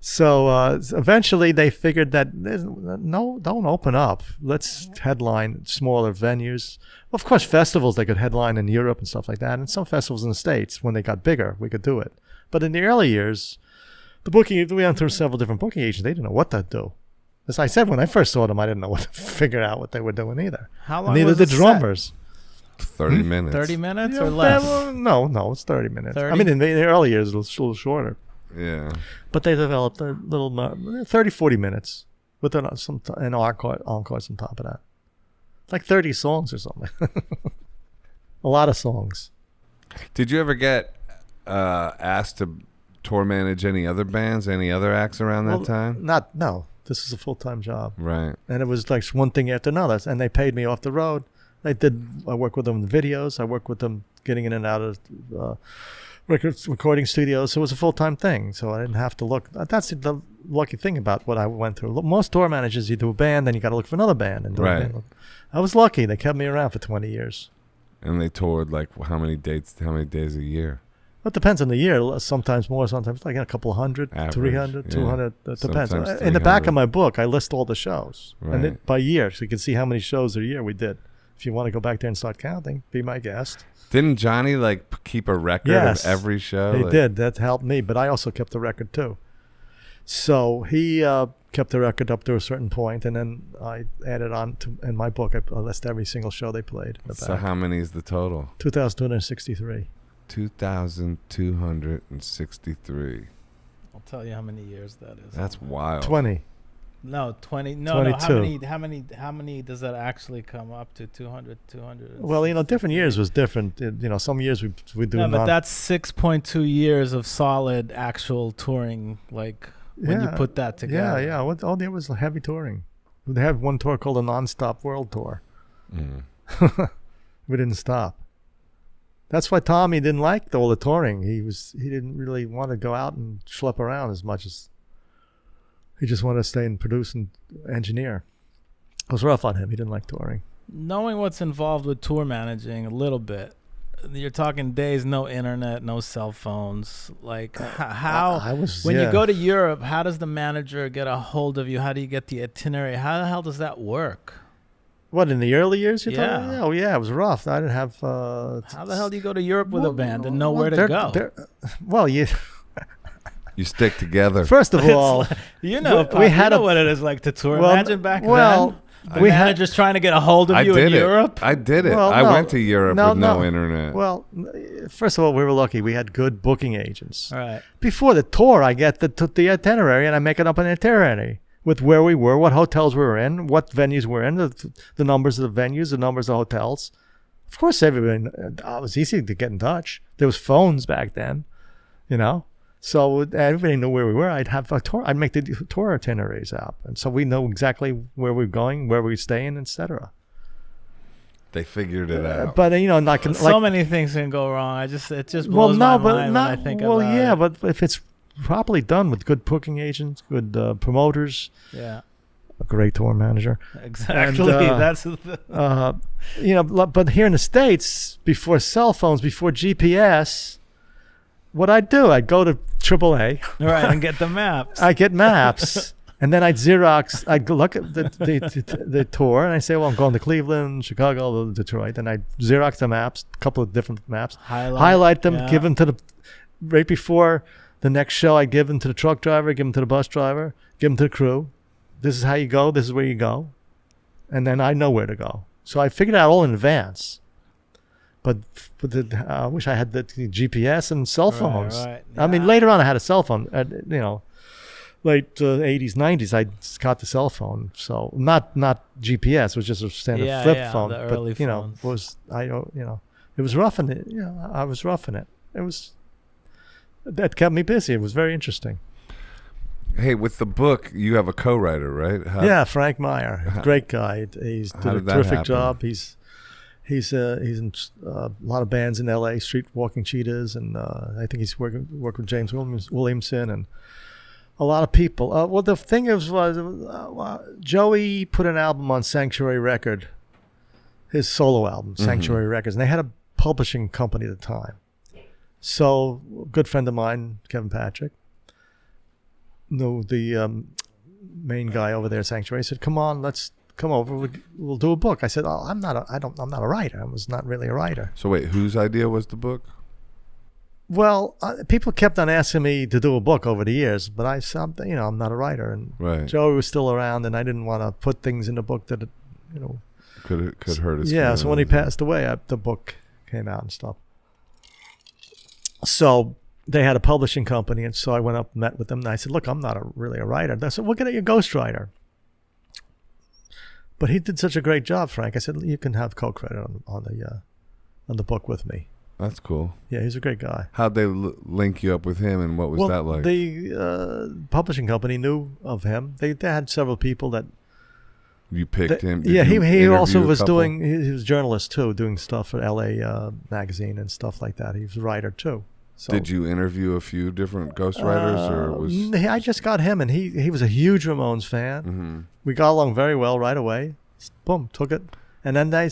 So eventually they figured that don't open up. Let's headline smaller venues. Of course, festivals they could headline in Europe and stuff like that. And some festivals in the States, when they got bigger, we could do it. But in the early years, we went through several different booking agents. They didn't know what to do. As I said, when I first saw them, I didn't know what to figure out what they were doing either. How long Neither was the the set? drummers. 30 minutes. 30 minutes Yeah, or less? No, it's 30 minutes. 30? I mean, in the early years, it was a little shorter. Yeah. But they developed a little 30, 40 minutes with an encore on top of that. Like 30 songs or something. A lot of songs. Did you ever get asked to tour manage any other bands, any other acts around that time? No. This is a full-time job. Right. And it was like one thing after another. And they paid me off the road. I worked with them in videos. I worked with them getting in and out of recording studios. So it was a full-time thing. So I didn't have to look. That's the lucky thing about what I went through. Most tour managers, you do a band, then you got to look for another band. And Right. I was lucky. They kept me around for 20 years. And they toured how many days a year? It depends on the year. Sometimes more, sometimes like a couple of hundred, Average, 300, yeah. 200. It depends. Sometimes In the back 300. of my book, I list all the shows. Right. And by year, so you can see how many shows a year we did. If you want to go back there and start counting, be my guest. Didn't Johnny keep a record Yes. of every show? He did. That helped me, but I also kept the record too. So he kept the record up to a certain point, and then I added on to in my book. I list every single show they played. In the So back. how many is the total? 2,263. 2,263. I'll tell you how many years that is. That's wild. 20. No, 20. No, 22. no. How many does that actually come up to? 200, 200. Well, different years was different. Some years we do. No, but that's 6.2 years of solid actual touring. Like when you put that together. Yeah. All there was heavy touring. They had one tour called the Non-Stop World Tour. We didn't stop. That's why Tommy didn't like all the touring. He didn't really want to go out and schlep around as much as he just wanted to stay and produce and engineer. It was rough on him. He didn't like touring. Knowing what's involved with tour managing a little bit, you're talking days, no internet, no cell phones. Like when you go to Europe, how does the manager get a hold of you? How do you get the itinerary? How the hell does that work? What, in the early years? Yeah. Oh, yeah, it was rough. I didn't have... how the hell do you go to Europe with a band and know where to go? Well, you stick together. First of all... we know what it is like to tour. Imagine back then. We had just trying to get a hold of you in Europe. I did it. I went to Europe with no internet. Well, first of all, we were lucky. We had good booking agents. All right. Before the tour, I get the itinerary and I make it up an itinerary with where we were, what hotels we were in, what venues we're in, the numbers of the venues, the numbers of hotels. Of course, everyone. It was easy to get in touch. There was phones back then, So everybody knew where we were. I'd have a tour. I'd make the tour itineraries out, and so we know exactly where we're going, where we're staying, etc. They figured it out. But so many things can go wrong. It just blows my mind when I think about it. Well, yeah, but if it's properly done with good booking agents, good promoters, a great tour manager, exactly. And, that's but here in the States, before cell phones, before GPS. What I'd do, I'd go to AAA. Right, and get the maps. I get maps. And then I'd look at the tour, and I say, well, I'm going to Cleveland, Chicago, Detroit. And I'd Xerox the maps, a couple of different maps. Highlight them, give them right before the next show, I'd give them to the truck driver, give them to the bus driver, give them to the crew. This is how you go, this is where you go. And then I know where to go. So I figured it out all in advance. But I wish I had the GPS and cell phones. Right. Yeah. I mean, later on I had a cell phone. Late 80s, 90s, I got the cell phone. So not GPS. It was just a standard flip phone. The early phones. It was roughing it. I was roughing it. That kept me busy. It was very interesting. Hey, with the book, you have a co-writer, right? Frank Meyer, great guy. He's did a terrific job. He's in a lot of bands in L.A., Street Walking Cheetahs, and I think he's worked with James Williamson and a lot of people. Well, the thing was Joey put an album on Sanctuary Record, his solo album, Sanctuary Records, and they had a publishing company at the time. So a good friend of mine, Kevin Patrick, knew the main guy over there at Sanctuary. He said, come on, let's come over, we'll do a book. I said, I'm not a writer. I was not really a writer. So wait, whose idea was the book? Well, people kept on asking me to do a book over the years, but I said, I'm not a writer. And Joey was still around, and I didn't want to put things in the book that, could hurt his feelings. So when he passed away, the book came out and stuff. So they had a publishing company, and so I went up and met with them, and I said, look, I'm not really a writer. They said, we'll get you a ghostwriter. But he did such a great job, Frank. I said, you can have co-credit on the book with me. That's cool. Yeah, he's a great guy. How'd they link you up with him, and what was that like? The publishing company knew of him. They had several people that... You picked him? He also was doing... He was a journalist, too, doing stuff for L.A. Magazine and stuff like that. He was a writer, too. So, did you interview a few different ghostwriters, or was... I just got him, and he was a huge Ramones fan. Mm-hmm. We got along very well right away. Boom, took it. And then I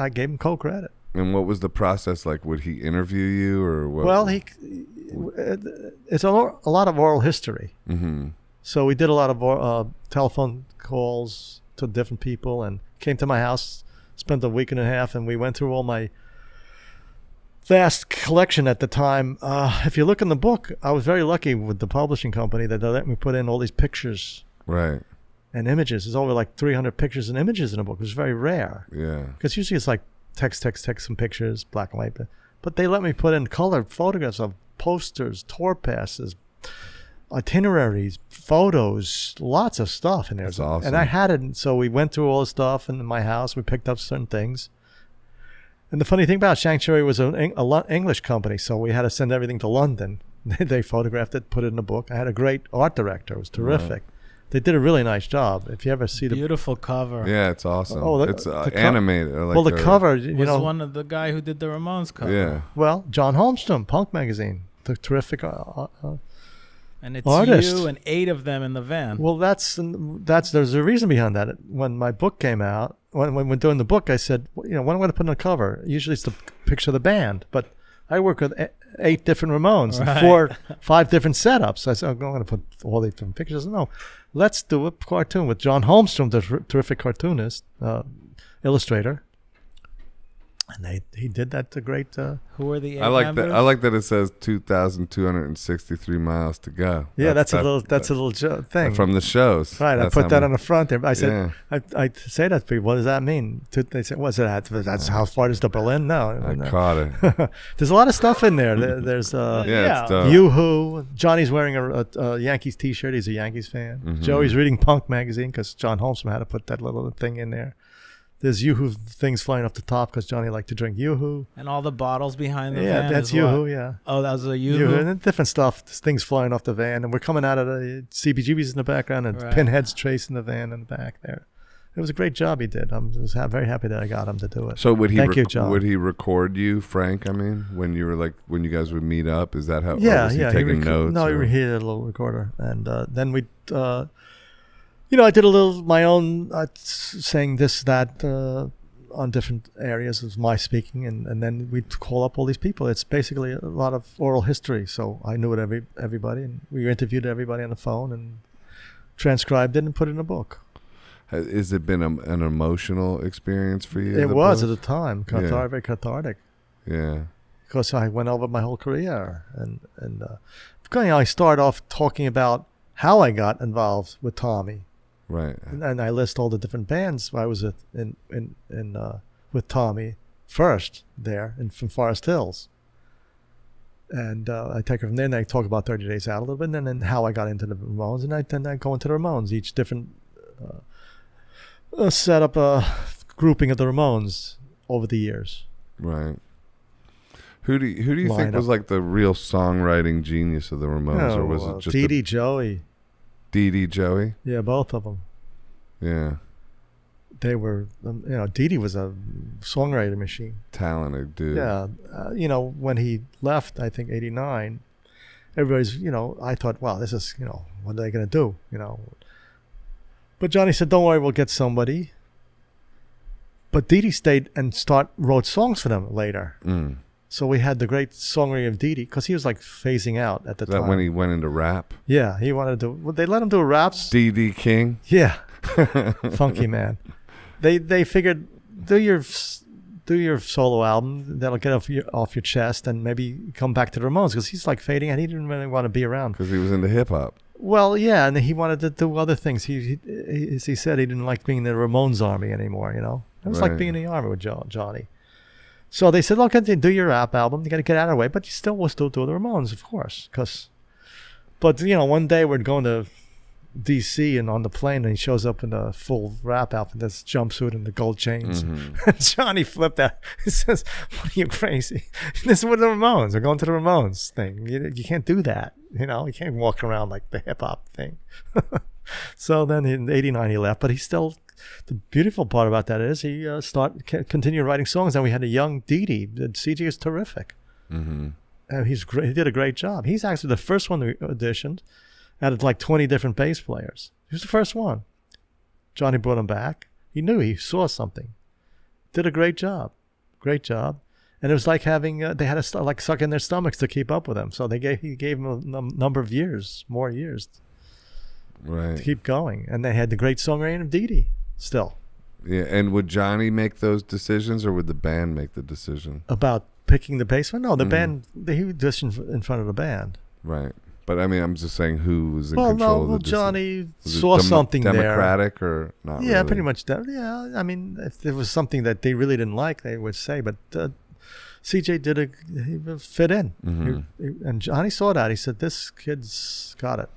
gave him co-credit. And what was the process like? Would he interview you, or what? Well, it's a lot of oral history. Mm-hmm. So we did a lot of telephone calls to different people, and came to my house, spent a week and a half, and we went through all my vast collection at the time. If you look in the book, I was very lucky with the publishing company that they let me put in all these pictures. Right. And images. There's over like 300 pictures and images in a book. It was very rare. Yeah. Because usually it's like text, some pictures, black and white. But they let me put in colored photographs of posters, tour passes, itineraries, photos, lots of stuff in there. That's awesome. And I had it, so we went through all the stuff in my house. We picked up certain things. And the funny thing about Sanctuary was an English company, so we had to send everything to London. They photographed it, put it in a book. I had a great art director. It was terrific. Right. They did a really nice job. If you ever see the beautiful cover. Yeah, it's awesome. Oh, it's animated. Like well, the cover, Was one of the guy who did the Ramones cover. Yeah. Well, John Holmstrom, Punk Magazine, the terrific and it's artist. you and 8 of them in the van. Well, that's there's a reason behind that. When my book came out, when we're doing the book, I said, what am I going to put on the cover? Usually it's the picture of the band, but I work with 8 different Ramones and 5 different setups. I said, I'm going to put all these different pictures. No, let's do a cartoon with John Holmstrom, the terrific cartoonist, illustrator. And he did that to great. Who are the 8 I like members? that. I like that it says 2,263 miles to go. Yeah, that's a little thing from the shows. Right, That's I put that on the front there. I said, Yeah. I say that to people. What does that mean? They say, what's that? That's how far is to Berlin? No, I caught it. There's a lot of stuff in there. There's Yeah, it's dope. Yoo-Hoo. Johnny's wearing a Yankees T-shirt. He's a Yankees fan. Mhm. Joey's reading Punk magazine because John Holmstrom had to put that little thing in there. There's Yoo-Hoo things flying off the top because Johnny liked to drink Yoo-Hoo. And all the bottles behind the Yeah, van. that's is what? Yoo-Hoo. Yeah. Oh, that was a Yoo-Hoo Yoo-Hoo. and then different stuff, things flying off the van, and we're coming out of the CBGBs in the background, and Right. Pinhead's tracing the van in the back there. It was a great job he did. I'm just very happy that I got him to do it. So would he Thank you, John. would he record you, Frank? I mean, when you were when you guys would meet up, is that how? or Yeah, was he yeah. taking notes. No, or? he had a little recorder, and then we, I did a little my own saying this that on different areas of my speaking, and then we'd call up all these people. It's basically a lot of oral history, so I knew it everybody, and we interviewed everybody on the phone and transcribed it and put it in a book. Has it been an emotional experience for you? It was at book? the time, very cathartic, Yeah. because I went over my whole career, and I start off talking about how I got involved with Tommy. Right. And I list all the different bands I was in with Tommy first there from Forest Hills. And I take it from there, and I talk about 30 Days Out a little bit, and then how I got into the Ramones, and then I go into the Ramones, each different set up a grouping of the Ramones over the years. Right. Who do you think Lineup. was like the real songwriting genius of the Ramones, or was it just Dee Dee, Joey? Dee Dee, Joey? Yeah, both of them. Yeah. They were, Dee Dee was a songwriting machine. Talented dude. Yeah. When he left, I think 89, everybody's, I thought, wow, this is, what are they going to do? But Johnny said, don't worry, we'll get somebody. But Dee Dee stayed and wrote songs for them later. Mm. So we had the great songwriting of Dee Dee, because he was like phasing out at the Is that time. when he went into rap? Yeah, he wanted to. Well, they let him do raps. Dee Dee King? Yeah, funky man. They figured do your solo album, that'll get off your chest, and maybe come back to the Ramones, because he's like fading and he didn't really want to be around. Because he was into hip hop. Well, yeah, and he wanted to do other things. He said he didn't like being in the Ramones army anymore. It was like Right. being in the army with Johnny. So they said, look, do your rap album. You got to get out of the way, but you will still do the Ramones, of course. But one day we're going to D.C. and on the plane, and he shows up in a full rap outfit, this jumpsuit and the gold chains. Mhm. And Johnny flipped out. He says, what are you, crazy? This is with the Ramones. We're going to the Ramones thing. You can't do that. You can't walk around like the hip hop thing. So then in '89 he left, but he still. The beautiful part about that is he continued writing songs, and we had a young Dee Dee. CG is terrific. Mm-hmm. And he's great. He did a great job. He's actually the first one we auditioned. Added like 20 different bass players. He was the first one. Johnny brought him back. He knew, he saw something. Did a great job. Great job. And it was like having, they had to like suck in their stomachs to keep up with him. So he gave him a number of years, more years Right. to keep going. And they had the great songwriting of Dee Dee still. Yeah. And would Johnny make those decisions, or would the band make the decision? About picking the bass? No, the Mhm. band, he auditioned in front of the band. Right. But I mean, I'm just saying who was in Well, control no, of the decision. Johnny Was it saw something there. Democratic or not? Yeah, really? pretty much that. Yeah, I mean, if there was something that they really didn't like, they would say. But CJ he fit in. Mm-hmm. And Johnny saw that. He said, "This kid's got it."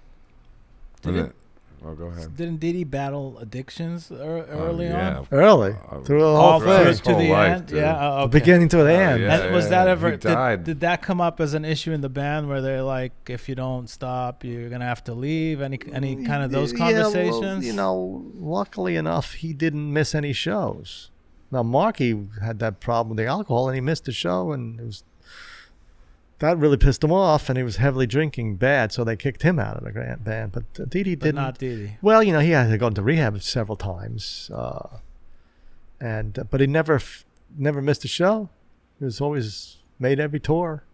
Oh, go ahead. Didn't Didi battle addictions early on? Early through the whole All thing, through to the life, end. dude. Yeah, the okay. beginning to the end. yeah. And was that ever? He died. Did that come up as an issue in the band where they're like, if you don't stop, you're gonna have to leave? Any kind of those conversations? Yeah, well, luckily enough, he didn't miss any shows. Now, Marky had that problem with the alcohol, and he missed the show, and that really pissed him off, and he was heavily drinking bad, so they kicked him out of the band. But Didi didn't. Not Didi. Well, he had to go into rehab several times, but he never missed a show. He was always made every tour,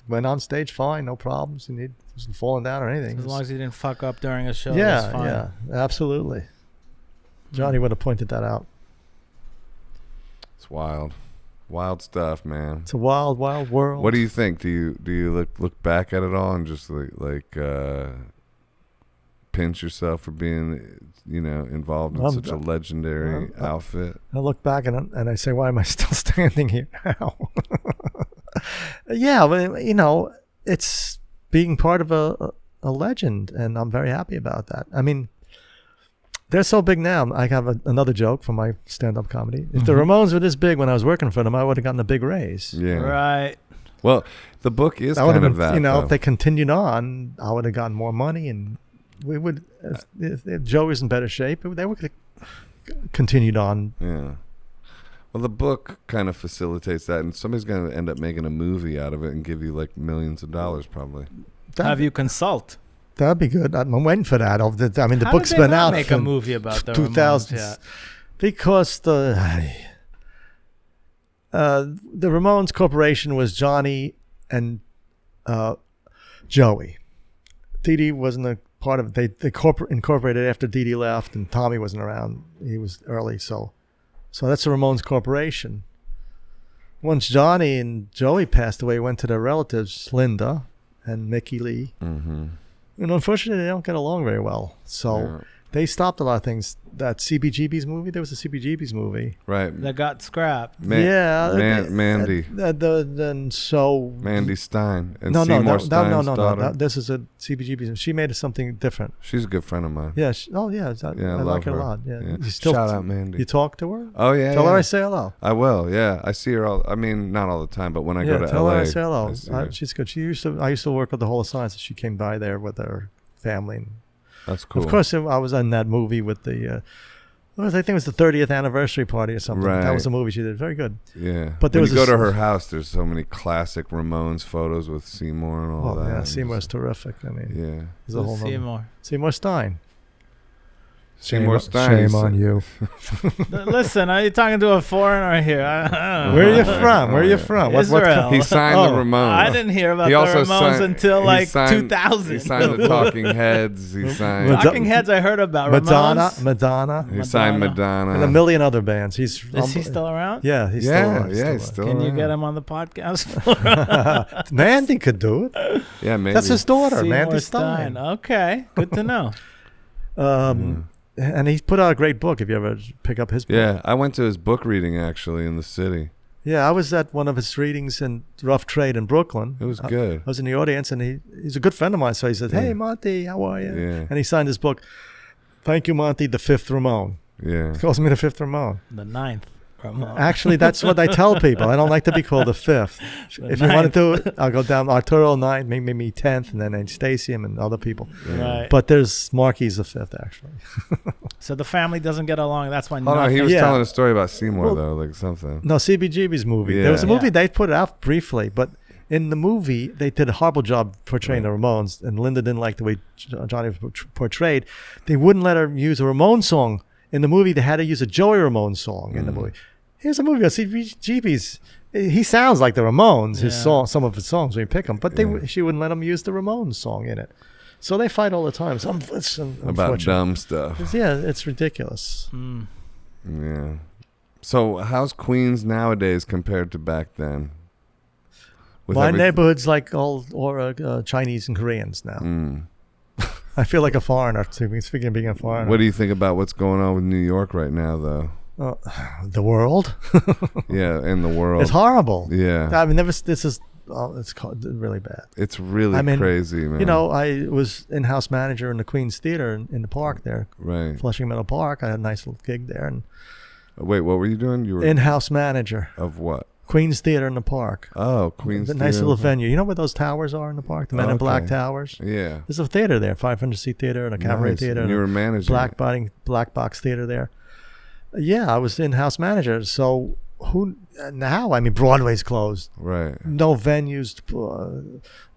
went on stage fine, no problems, and he wasn't falling down or anything. As long as he didn't fuck up during a show, that's fine. Yeah, absolutely. Johnny would have pointed that out. It's wild stuff, man. It's a wild, wild world. What do you think? Do you look back at it all and just like pinch yourself for being involved in such a legendary outfit? I look back and I say, why am I still standing here now? Yeah, but it's being part of a legend, and I'm very happy about that. I mean, they're so big now. I have another joke for my stand-up comedy. If the Ramones were this big when I was working for them, I would have gotten a big raise. Yeah. Right. Well, the book is kind of that. If they continued on, I would have gotten more money, and we would. If Joe was in better shape, they would have continued on. Yeah. Well, the book kind of facilitates that, and somebody's going to end up making a movie out of it and give you like millions of dollars, probably. Have you consult? That'd be good. I'm waiting for that. I mean, the How book's did they been not out make a movie about the 2000s. Ramones? Yeah. Because the Ramones Corporation was Johnny and Joey. Didi wasn't a part of it. They incorporated after Didi left, and Tommy wasn't around. He was early, so that's the Ramones Corporation. Once Johnny and Joey passed away, went to their relatives, Linda and Mickey Lee. Mm-hmm. And unfortunately, they don't get along very well. So they stopped a lot of things. That CBGB's movie, there was a CBGB's movie. Right. That got scrapped. Mandy. Mandy Stein. And No, Seymour Stein's daughter. This is a CBGB's. She made something different. She's a good friend of mine. Yeah. I love like her her a lot. Yeah. Yeah. You still, Shout out Mandy. You talk to her? Oh, yeah. Tell her I say hello. I will, yeah. I see her I mean, not all the time, but when I go to tell LA. her I say hello. see her. She's good. I used to work with the Hall of Science, and she came by there with her family. And That's cool. of course, I was in that movie with I think it was the 30th anniversary party or something. Right. That was a movie she did. Very good. Yeah. But there when was you go to her house, there's so many classic Ramones photos with Seymour and all that. Yeah, Seymour's terrific. I mean, yeah. he's a whole Seymour. Seymour Stein. Seymour Stein. Shame on you. Listen, are you talking to a foreigner here? I don't know. Where are you from? Where are you from? Israel. He signed the Ramones. I didn't hear about He the also Ramones signed- until he like signed- 2000. He signed the Talking Heads. He signed. Talking Heads I heard about. Madonna. Ramones? He signed Madonna. And a million other bands. Is he still around? Yeah, he's still around. He's still Can you around. get him on the podcast? Mandy could do it. Yeah, maybe. That's his daughter, Seymour Mandy Stein. Okay, good to know. And he put out a great book. If you ever pick up his book. Yeah, I went to his book reading actually in the city. Yeah, I was at one of his readings in Rough Trade in Brooklyn. It was good. I was in the audience, and he's a good friend of mine. So he said, "Hey, Monty, how are you?" Yeah. And he signed his book. Thank you, Monty, the fifth Ramone. Yeah. He calls me the fifth Ramone. The ninth Ramone. Actually, that's what I tell people. I don't like to be called the fifth. If you want to do it, I'll go down Arturo 9th, maybe me 10th, and then Stasium and other people. Right. But there's Marky's the fifth, actually. So the family doesn't get along. That's why. Oh no, he was Yeah. telling a story about Seymour Well, though, like something. No, CBGB's movie. Yeah. There was a movie, Yeah. they put it out briefly, but in the movie, they did a horrible job portraying the Ramones, and Linda didn't like the way Johnny was portrayed. They wouldn't let her use a Ramones song. In the movie, they had to use a Joey Ramone song in the movie. Here's a movie on CBGB's. He sounds like the Ramones, his song, some of his songs when you pick them, but she wouldn't let him use the Ramones song in it. So they fight all the time. So it's About unfortunate. dumb stuff. Yeah, it's ridiculous. Yeah. So how's Queens nowadays compared to back then? With My everyth- neighborhood's like all Chinese and Koreans now. I feel like a foreigner, speaking of being a foreigner. What do you think about what's going on with New York right now, though? The world. Yeah, in the world. It's horrible. Yeah. I mean, this is. Oh, it's really bad. It's really crazy, man. You know, I was in-house manager in the Queen's Theater in the park there, Right. Flushing Meadow Park. I had a nice little gig there. And Wait, what were you doing? You were in-house manager. Of what? Queen's Theater in the park. Oh, Queen's Theater. Nice little venue. You know where those towers are in the park? The Men in Black towers? Yeah. There's a theater there, 500-seat theater and a cabaret theater. And you were managing Black box theater there. Yeah, I was in-house manager. So who now? I mean, Broadway's closed. Right. No venues,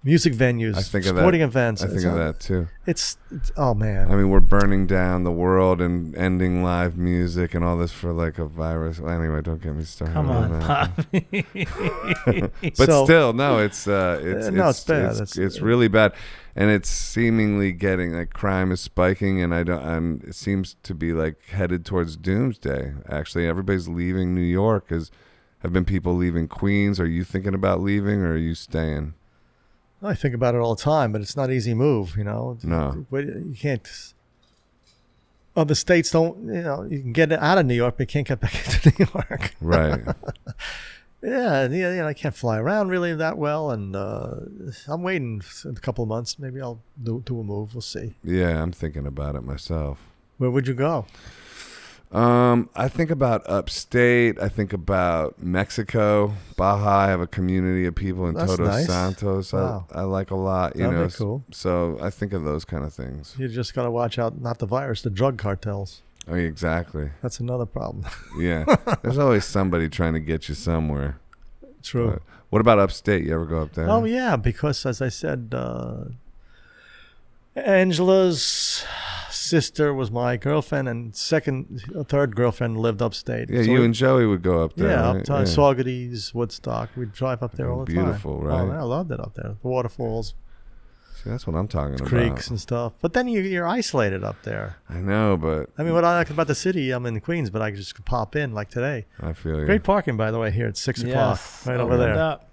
music venues, sporting events. I think of that too. It's oh man. I mean, we're burning down the world and ending live music and all this for like a virus. Well, anyway, don't get me started. Come on, that. Poppy. But So- still, no, it's no, it's bad. It's really bad, and it's seemingly getting like crime is spiking, and it seems to be like headed towards doomsday. Actually, everybody's leaving New York. Have been people leaving Queens? Are you thinking about leaving, or are you staying? I think about it all the time, but it's not an easy move. You know. No. You can't. Other states don't. You know, you can get out of New York, but you can't get back into New York. Right. Yeah, you know, I can't fly around really that well, and I'm waiting in a couple of months. Maybe I'll do a move. We'll see. Yeah, I'm thinking about it myself. Where would you go? I think about upstate. I think about Mexico, Baja. I have a community of people in That's Todos nice. Santos. Wow. I like a lot. You That'd know, be cool. So I think of those kind of things. You just got to watch out, not the virus, the drug cartels. Oh, exactly. That's another problem. Yeah, there's always somebody trying to get you somewhere. True. But what about upstate? You ever go up there? Oh yeah, because as I said, Angela's sister was my girlfriend, and third girlfriend lived upstate. Yeah, So you and Joey would go up there. yeah, right? up to Saugerties, Woodstock. We'd drive up there all the time. Beautiful, right? Oh, man, I loved it up there. The waterfalls, See, that's what I'm talking creeks, about. and stuff. But then you're isolated up there. I know, but I mean, what I like about the city, I'm in Queens, but I just could pop in like today. I feel you. Great parking, by the way, here at 6 o'clock, Yes, right over opened there. up.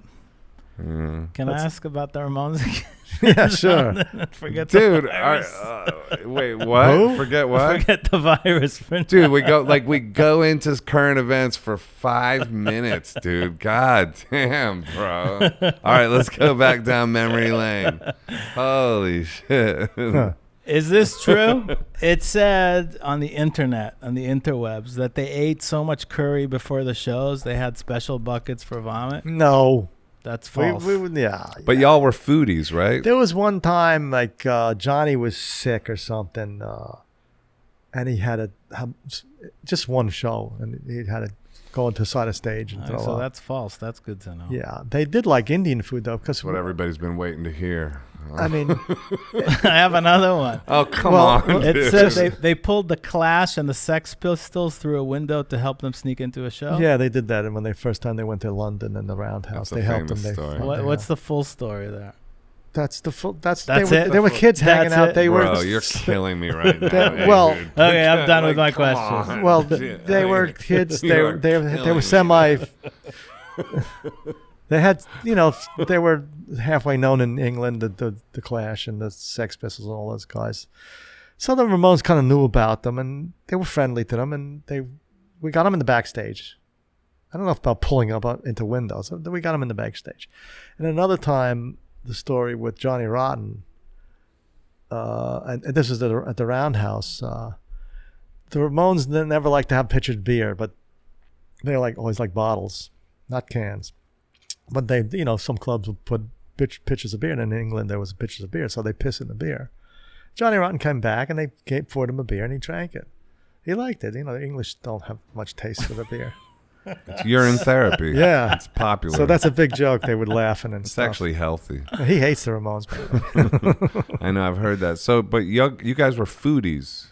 Yeah. Can I ask about the Ramones again? Yeah, sure. Forget Dude, the virus. wait, what? Who? Forget what? Forget the virus. For Dude, we go into current events for 5 minutes, dude. God damn, bro. All right, let's go back down memory lane. Holy shit. Is this true? It said on the internet, on the interwebs, that they ate so much curry before the shows they had special buckets for vomit. No. That's false. Yeah. But y'all were foodies, right? There was one time, like, Johnny was sick or something, and he had just one show, and he had to go into the side of stage and throw so up. that's false. That's good to know. Yeah, they did like Indian food, though, because That's what everybody's been waiting to hear. I mean, I have another one. Oh, come Well, on. It dude. says they pulled the Clash and the Sex Pistols through a window to help them sneak into a show. yeah, they did that, and when they first time they went to London and the Roundhouse, That's a they helped them. famous story. What's the full story there? That's the full. That's That's they it? were, There were kids hanging That's out. it? They Bro, were. you're killing me right now. That- Hey, well- dude. Okay, I'm done with my Come questions. on. Well, Dude, they were like, kids. you They are were killing me. semi. They had, they were halfway known in England, the Clash and the Sex Pistols and all those guys. So the Ramones kind of knew about them, and they were friendly to them, and we got them in the backstage. I don't know about pulling up into windows. We got them in the backstage. And another time, the story with Johnny Rotten, and this is at the Roundhouse. The Ramones never liked to have pitchered beer, but they always like bottles, not cans. But they, some clubs would put pitchers of beer, and in England there was pitchers of beer, so they piss in the beer. Johnny Rotten came back, and they poured him a beer, and he drank it. He liked it. The English don't have much taste for the beer. It's urine therapy. Yeah. It's popular. So that's a big joke. They would laugh and it's stuff. actually healthy. He hates the Ramones. By the way. I know, I've heard that. So, but you guys were foodies.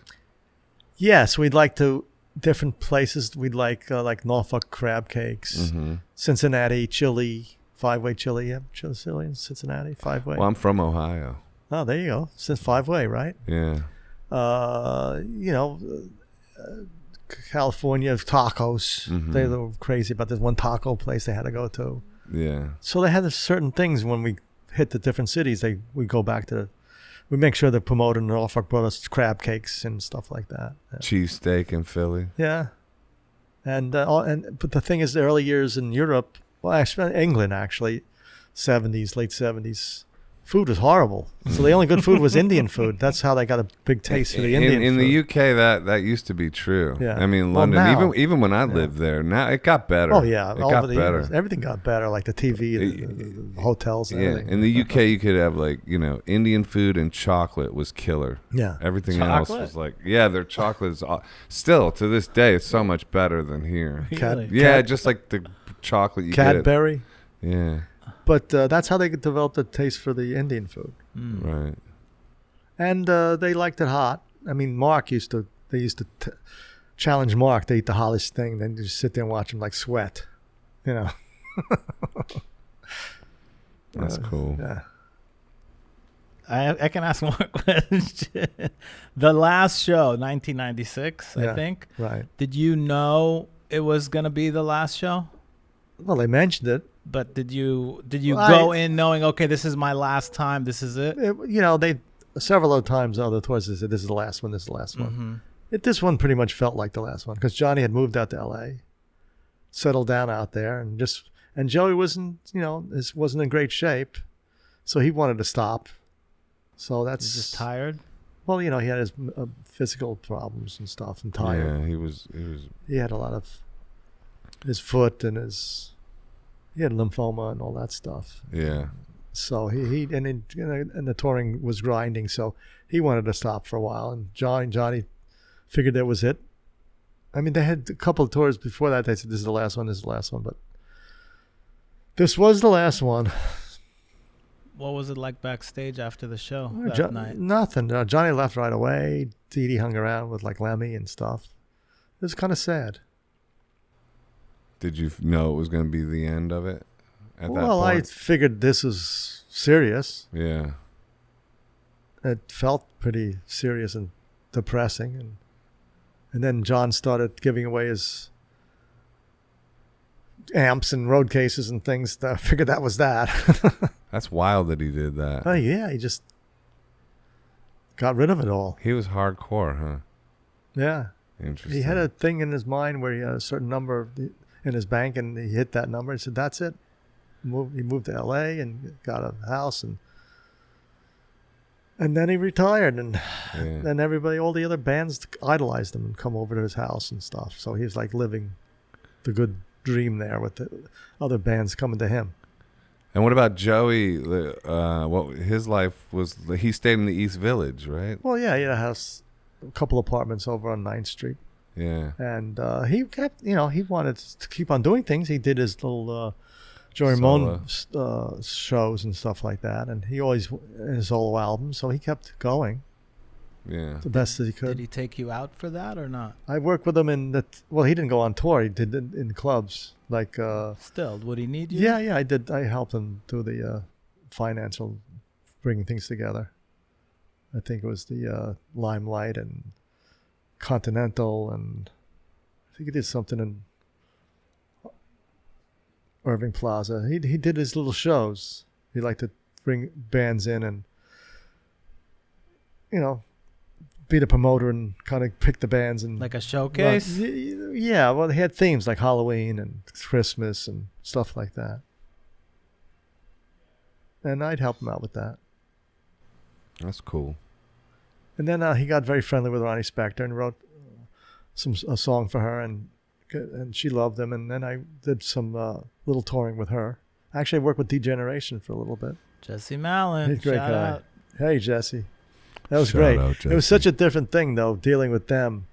Yes, we'd like to different places. We'd like Norfolk crab cakes, Mm-hmm. Cincinnati chili, 5-way chili. Yeah, chili in Cincinnati, 5-way. Well, I'm from Ohio. Oh, there you go. Since 5-way, right? Yeah. California tacos. Mhm. They were crazy about this one taco place they had to go to. Yeah. So they had certain things when we hit the different cities. We go back to. We make sure they're promoting Norfolk brought us crab cakes and stuff like that. Yeah. Cheesesteak in Philly. Yeah. But the thing is, the early years in Europe, well, actually England, actually, 70s, late 70s, food was horrible. So the only good food was Indian food. That's how they got a big taste for the Indian food. In the UK, that used to be true. Yeah. I mean, Well, London, now- even when I lived there, now it got better. Oh yeah, it got better. years, everything got better, like the TV, the hotels, and Yeah, everything. in the UK, you could have like Indian food and chocolate was killer. Yeah. Everything else Chocolate? was like their chocolate is still to this day it's so much better than here. Really? Yeah, just like the chocolate you Cadbury. get. Yeah, But that's how they developed a taste for the Indian food. right. And they liked it hot. I mean, they used to challenge Mark to eat the hottest thing, then just sit there and watch him like sweat, That's cool. Yeah. I can ask more questions. The last show, 1996, I Yeah. think. Right. Did you know it was gonna be the last show? Well, they mentioned it. But did you Well, go in knowing, okay, this is my last time, this is it? They several other times on the tours they said, this is the last one, this is the last one. This one pretty much felt like the last one because Johnny had moved out to L.A., settled down out there, and Joey wasn't in great shape, so he wanted to stop. So that's He's just tired. Well, he had his physical problems and stuff, and tired. Yeah, he was. He had a lot of his foot and he had lymphoma and all that stuff. Yeah. So and the touring was grinding, so he wanted to stop for a while. And Johnny figured that was it. I mean, they had a couple of tours before that. They said, this is the last one, this is the last one. But this was the last one. What was it like backstage after the show that Jo- night? Nothing. Johnny left right away. Dee Dee hung around with like Lemmy and stuff. It was kind of sad. Did you know it was going to be the end of it at that Well, I point? figured this was serious. Yeah. It felt pretty serious and depressing. And then John started giving away his amps and road cases and things. I figured that was that. That's wild that he did that. Oh, yeah. He just got rid of it all. He was hardcore, huh? Yeah. Interesting. He had a thing in his mind where he had a certain number in his bank, and he hit that number. He said, that's it. He moved to L.A. and got a house, and then he retired, and everybody, all the other bands idolized him and come over to his house and stuff. So he was like living the good dream there with the other bands coming to him. And what about Joey? What his life was? He stayed in the East Village, right? Well, yeah, he had a house, a couple apartments over on 9th Street. Yeah. And he kept, he wanted to keep on doing things. He did his little Joey Ramone shows and stuff like that. And he always, in his solo album, so he kept going Yeah. the best that he could. Did he take you out for that or not? I worked with him he didn't go on tour. He did it in clubs. Like, Still, would he need you? yeah, I did. I helped him do the financial, bringing things together. I think it was the Limelight and Continental, and I think he did something in Irving Plaza. He did his little shows. He liked to bring bands in and, be the promoter and kind of pick the bands and Like a showcase? yeah, well, they had themes like Halloween and Christmas and stuff like that. And I'd help him out with that. That's cool. And then he got very friendly with Ronnie Spector and wrote a song for her, and she loved him. And then I did some little touring with her. Actually, I worked with D-Generation for a little bit. Jesse Mallon. He's a great Shout guy. out. Hey, Jesse. That was Shout great. out, It was Jesse. such a different thing, though, dealing with them.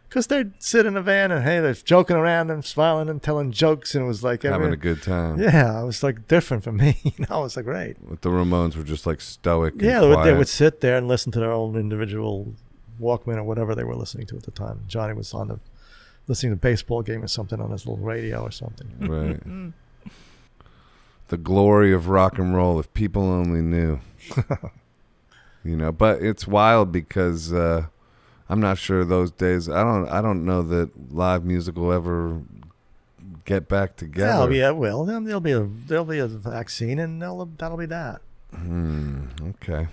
Because they'd sit in a van and, hey, they're joking around and smiling and telling jokes. And it was like Having a good time. Yeah, it was like different for me. It was like great. But the Ramones were just like stoic. And Yeah, quiet. they would sit there and listen to their own individual Walkman or whatever they were listening to at the time. Johnny was listening to a baseball game or something on his little radio or something. Right. The glory of rock and roll, if people only knew. But it's wild because I'm not sure those days. I don't know that live music will ever get back together. Oh yeah, well, then there'll be a vaccine, and that'll be that. Okay.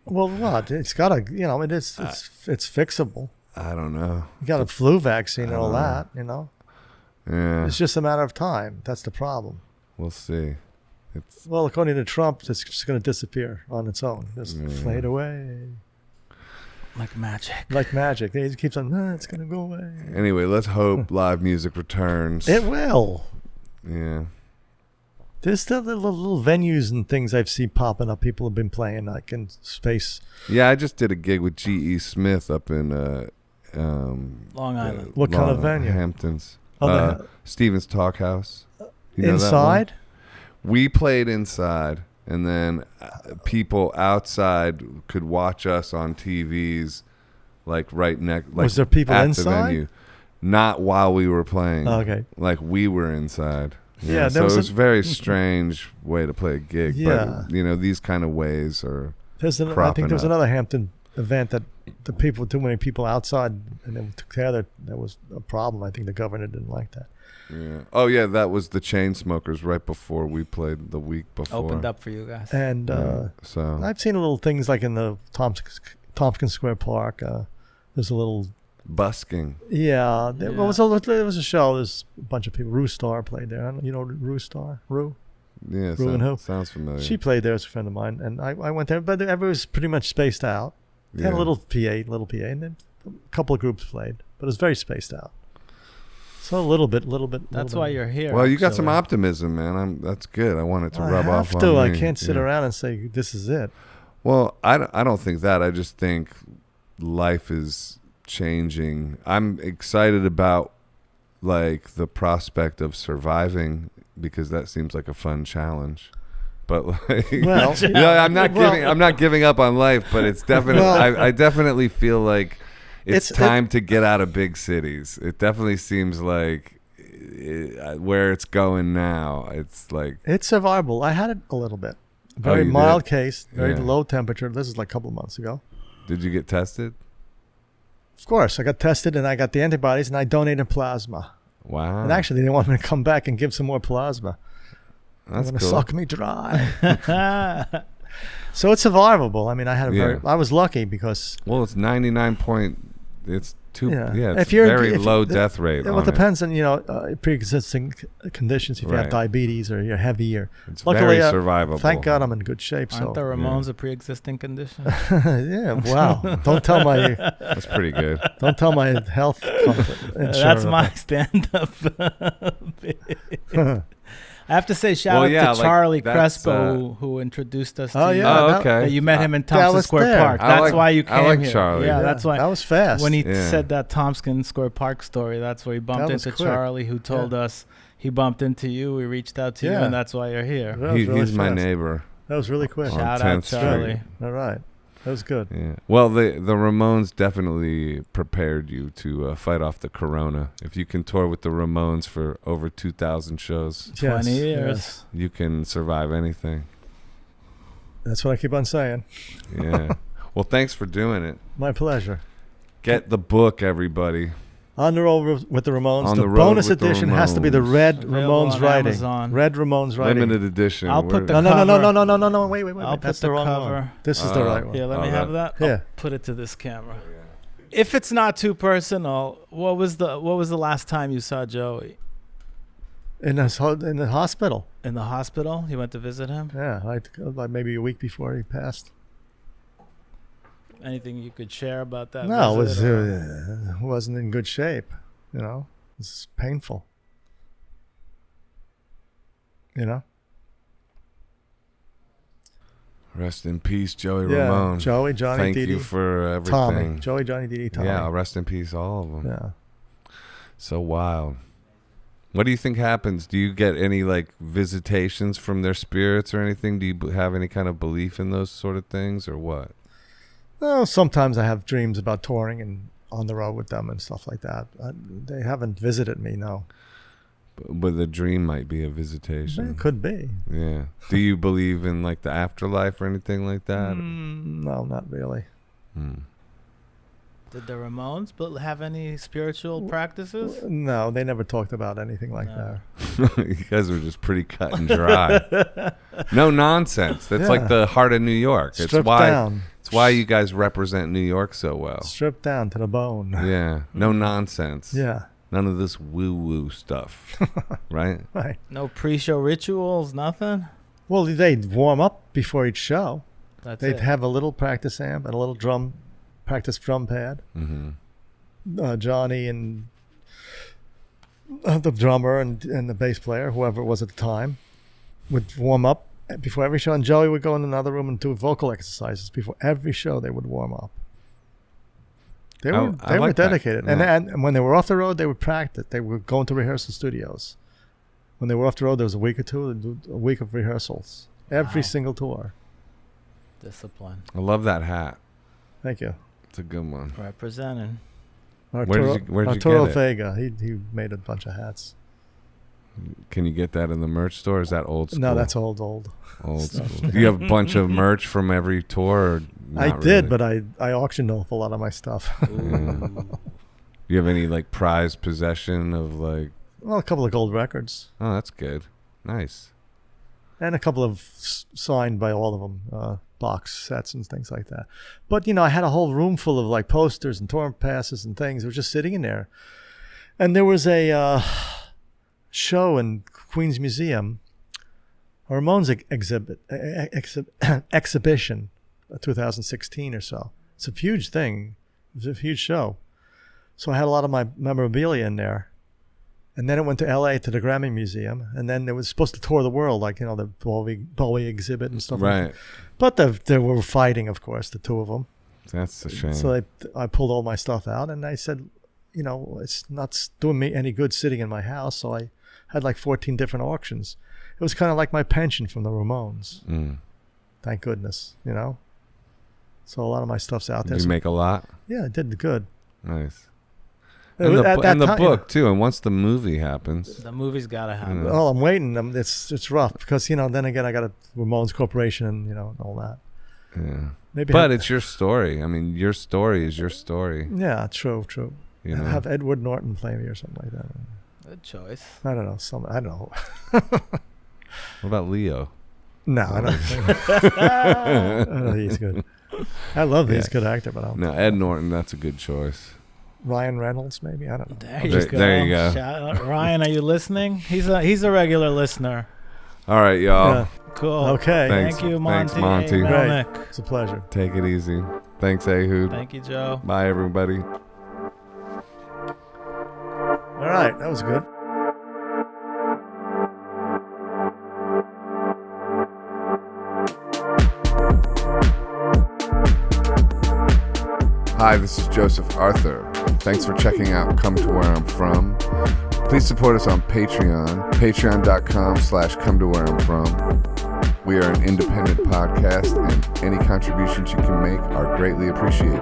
Well, what? It's gotta, it's fixable. I don't know. You got a flu vaccine and all know. that, you know. Yeah, It's just a matter of time. That's the problem. we'll see. It's Well, according to Trump, it's just going to disappear on its own. Just fade away. Like magic. Like magic. He keeps on, it's going to go away. anyway. Let's hope live music returns. It will. Yeah. There's still the little venues and things I've seen popping up. People have been playing like in space. Yeah, I just did a gig with G.E. Smith up in Long Island. What kind of venue? Hamptons. Oh, Stevens Talk House. You know that inside? one? We played inside, and then people outside could watch us on TVs, like right next. Like Was there people at inside? The venue. Not while we were playing. Oh, okay. Like we were inside. Yeah, so it was a very strange way to play a gig. Yeah. But, these kind of ways are I think there was another Hampton event that the people, too many people outside, and then together, that was a problem. I think the governor didn't like that. Yeah. Oh, yeah, that was the Chainsmokers right before we played the week before. Opened up for you guys. And so I've seen little things like in the Tompkins Square Park. There's a little busking. Yeah, there was a show. There's a bunch of people. Rue Star played there. You know Rue Star? Rue? Yeah, Rue and who? Sounds familiar. She played there as a friend of mine, and I went there, but everyone was pretty much spaced out. They had a little PA, and then a couple of groups played, but it was very spaced out. So a little bit. That's why you're here. Well, you got some actually. optimism, man. That's good. I want it to rub I off have to. on me. I can't sit around and say this is it. Well, I don't think that. I just think life is changing. I'm excited about like the prospect of surviving because that seems like a fun challenge. But like, Well, I'm not giving up on life, but it's definitely. I definitely feel like it's time to get out of big cities. It definitely seems like where it's going now. It's like it's survivable. I had it a little bit. Oh, Very you mild did? case, very Yeah. low temperature. This is like a couple of months ago. Did you get tested? Of course, I got tested and I got the antibodies and I donated plasma. Wow. And actually, they want me to come back and give some more plasma. That's They're going to cool. suck me dry. So it's survivable. I mean, I was lucky because Well, it's 99 point. It's too. Yeah. Yeah, it's If you're- very if- low death rate. well, on it depends on pre-existing conditions. If you have Right. diabetes or you're heavy, or It's luckily, very survivable. thank God I'm in good shape. Aren't the So Ramones a pre-existing condition? yeah, wow. Don't tell my That's pretty good. health insurance. That's my stand-up. I have to say, shout out to like, Charlie that's, Crespo, who introduced us to Oh, you. yeah. Oh, that- okay. That you met him in I Tompkins was Square there. Park. I That's like- why you I came like here. Charlie. Yeah, Yeah, that's why. that was fast. When he Yeah. said that Tompkins Square Park story, that's where he bumped That was into quick. Charlie, who told us he bumped into you. We reached out to you, Yeah. and that's why you're here. That was really He's my fast. neighbor. That was really quick. On Shout 10th out Street. Charlie. All right, that was good. Yeah. Well, the Ramones definitely prepared you to fight off the corona. If you can tour with the Ramones for over 2,000 shows, 20 Yes, years. yes. you can survive anything. That's what I keep on saying. Yeah. Well, thanks for doing it. My pleasure. Get the book, everybody. On the road with the Ramones. On the the road bonus with the edition has to be the Ramones. red Available Ramones on writing. Amazon. Red Ramones writing. Limited edition. I'll put the No, cover. no. Wait. I'll That's put the the wrong cover. one. This is the right one. Here, let me Oh, have that. Yeah. I'll put it to this camera. If it's not too personal, what was the last time you saw Joey? In the hospital. In the hospital? You went to visit him? Yeah, like maybe a week before he passed. Anything you could share about that? No, it visit, or- wasn't in good shape. You know, it's painful. You know. Rest in peace, Joey Yeah, Ramone. Joey, Johnny, Thank Dee you Dee, for everything. Tommy, Joey, Johnny, Dee Dee, Tommy. Yeah, rest in peace, all of them. Yeah. So wild. What do you think happens? Do you get any like visitations from their spirits or anything? Do you have any kind of belief in those sort of things or what? Well, sometimes I have dreams about touring and on the road with them and stuff like that. They haven't visited me, no. But the dream might be a visitation. It could be. Yeah. Do you believe in like the afterlife or anything like that? No, not really. Did the Ramones have any spiritual practices? No, they never talked about anything like No. that. You guys were just pretty cut and dry. No nonsense. That's Yeah. like the heart of New York. Stripped It's why down. It's why you guys represent New York so well. Stripped down to the bone. Yeah. No nonsense. Yeah. None of this woo-woo stuff. Right? Right. No pre-show rituals, nothing. Well, they'd warm up before each show. They'd have a little practice amp and a little practice drum pad. Mm-hmm. Johnny and the drummer and the bass player, whoever it was at the time, would warm up before every show, and Joey would go in another room and do vocal exercises before every show. They would warm up. They were dedicated, and when they were off the road, they would practice. They would go into rehearsal studios. When they were off the road, there was a week or two, a week of rehearsals every single tour. Discipline. I love that hat. Thank you. It's a good one. Representing. Where'd you Arturo get it? Vega. He made a bunch of hats. Can you get that in the merch store? Or is that old school? No, that's old. Old school. Do you have a bunch of merch from every tour? Or I not did, really? but I auctioned off a lot of my stuff. Do you have any like prized possession of like? Well, a couple of gold records. Oh, that's good. Nice. And a couple of signed by all of them, box sets and things like that. But, I had a whole room full of like posters and tour passes and things. They were just sitting in there. And there was a show in Queens Museum, a Ramones exhibition, 2016 or so. It's a huge thing. It was a huge show. So I had a lot of my memorabilia in there. And then it went to L.A. to the Grammy Museum, and then it was supposed to tour the world, like the Bowie exhibit and stuff. Right. Like that. But they were fighting, of course, the two of them. That's a shame. So I pulled all my stuff out, and I said, it's not doing me any good sitting in my house. So I had like 14 different auctions. It was kind of like my pension from the Ramones. Mm. Thank goodness, So a lot of my stuff's out there. Did you make a lot? Yeah, I did good. Nice. And the book too. And once the movie happens, The movie's gotta happen. Well, I'm waiting. It's rough because then again I got a Ramones Corporation and all that. Yeah. But it's your story. I mean, your story is your story. Yeah, true. Have Edward Norton play me or something like that. Good choice. I don't know. I don't know. What about Leo? No, I don't think. I don't think he's good. I love he's a good actor, but I don't. No, Ed Norton. That's a good choice. Ryan Reynolds, maybe. I don't know. There you go. Shout out. Ryan, are you listening? He's a regular listener. All right, y'all. Yeah. Cool. Okay. Thank you, Monte. Thanks, Monte. Melnick. It's a pleasure. Take it easy. Thanks, Ehud. Thank you, Joe. Bye, everybody. All right, that was good. Hi, this is Joseph Arthur. Thanks for checking out Come to Where I'm From. Please support us on Patreon, patreon.com/come to where I'm from. We are an independent podcast, and any contributions you can make are greatly appreciated.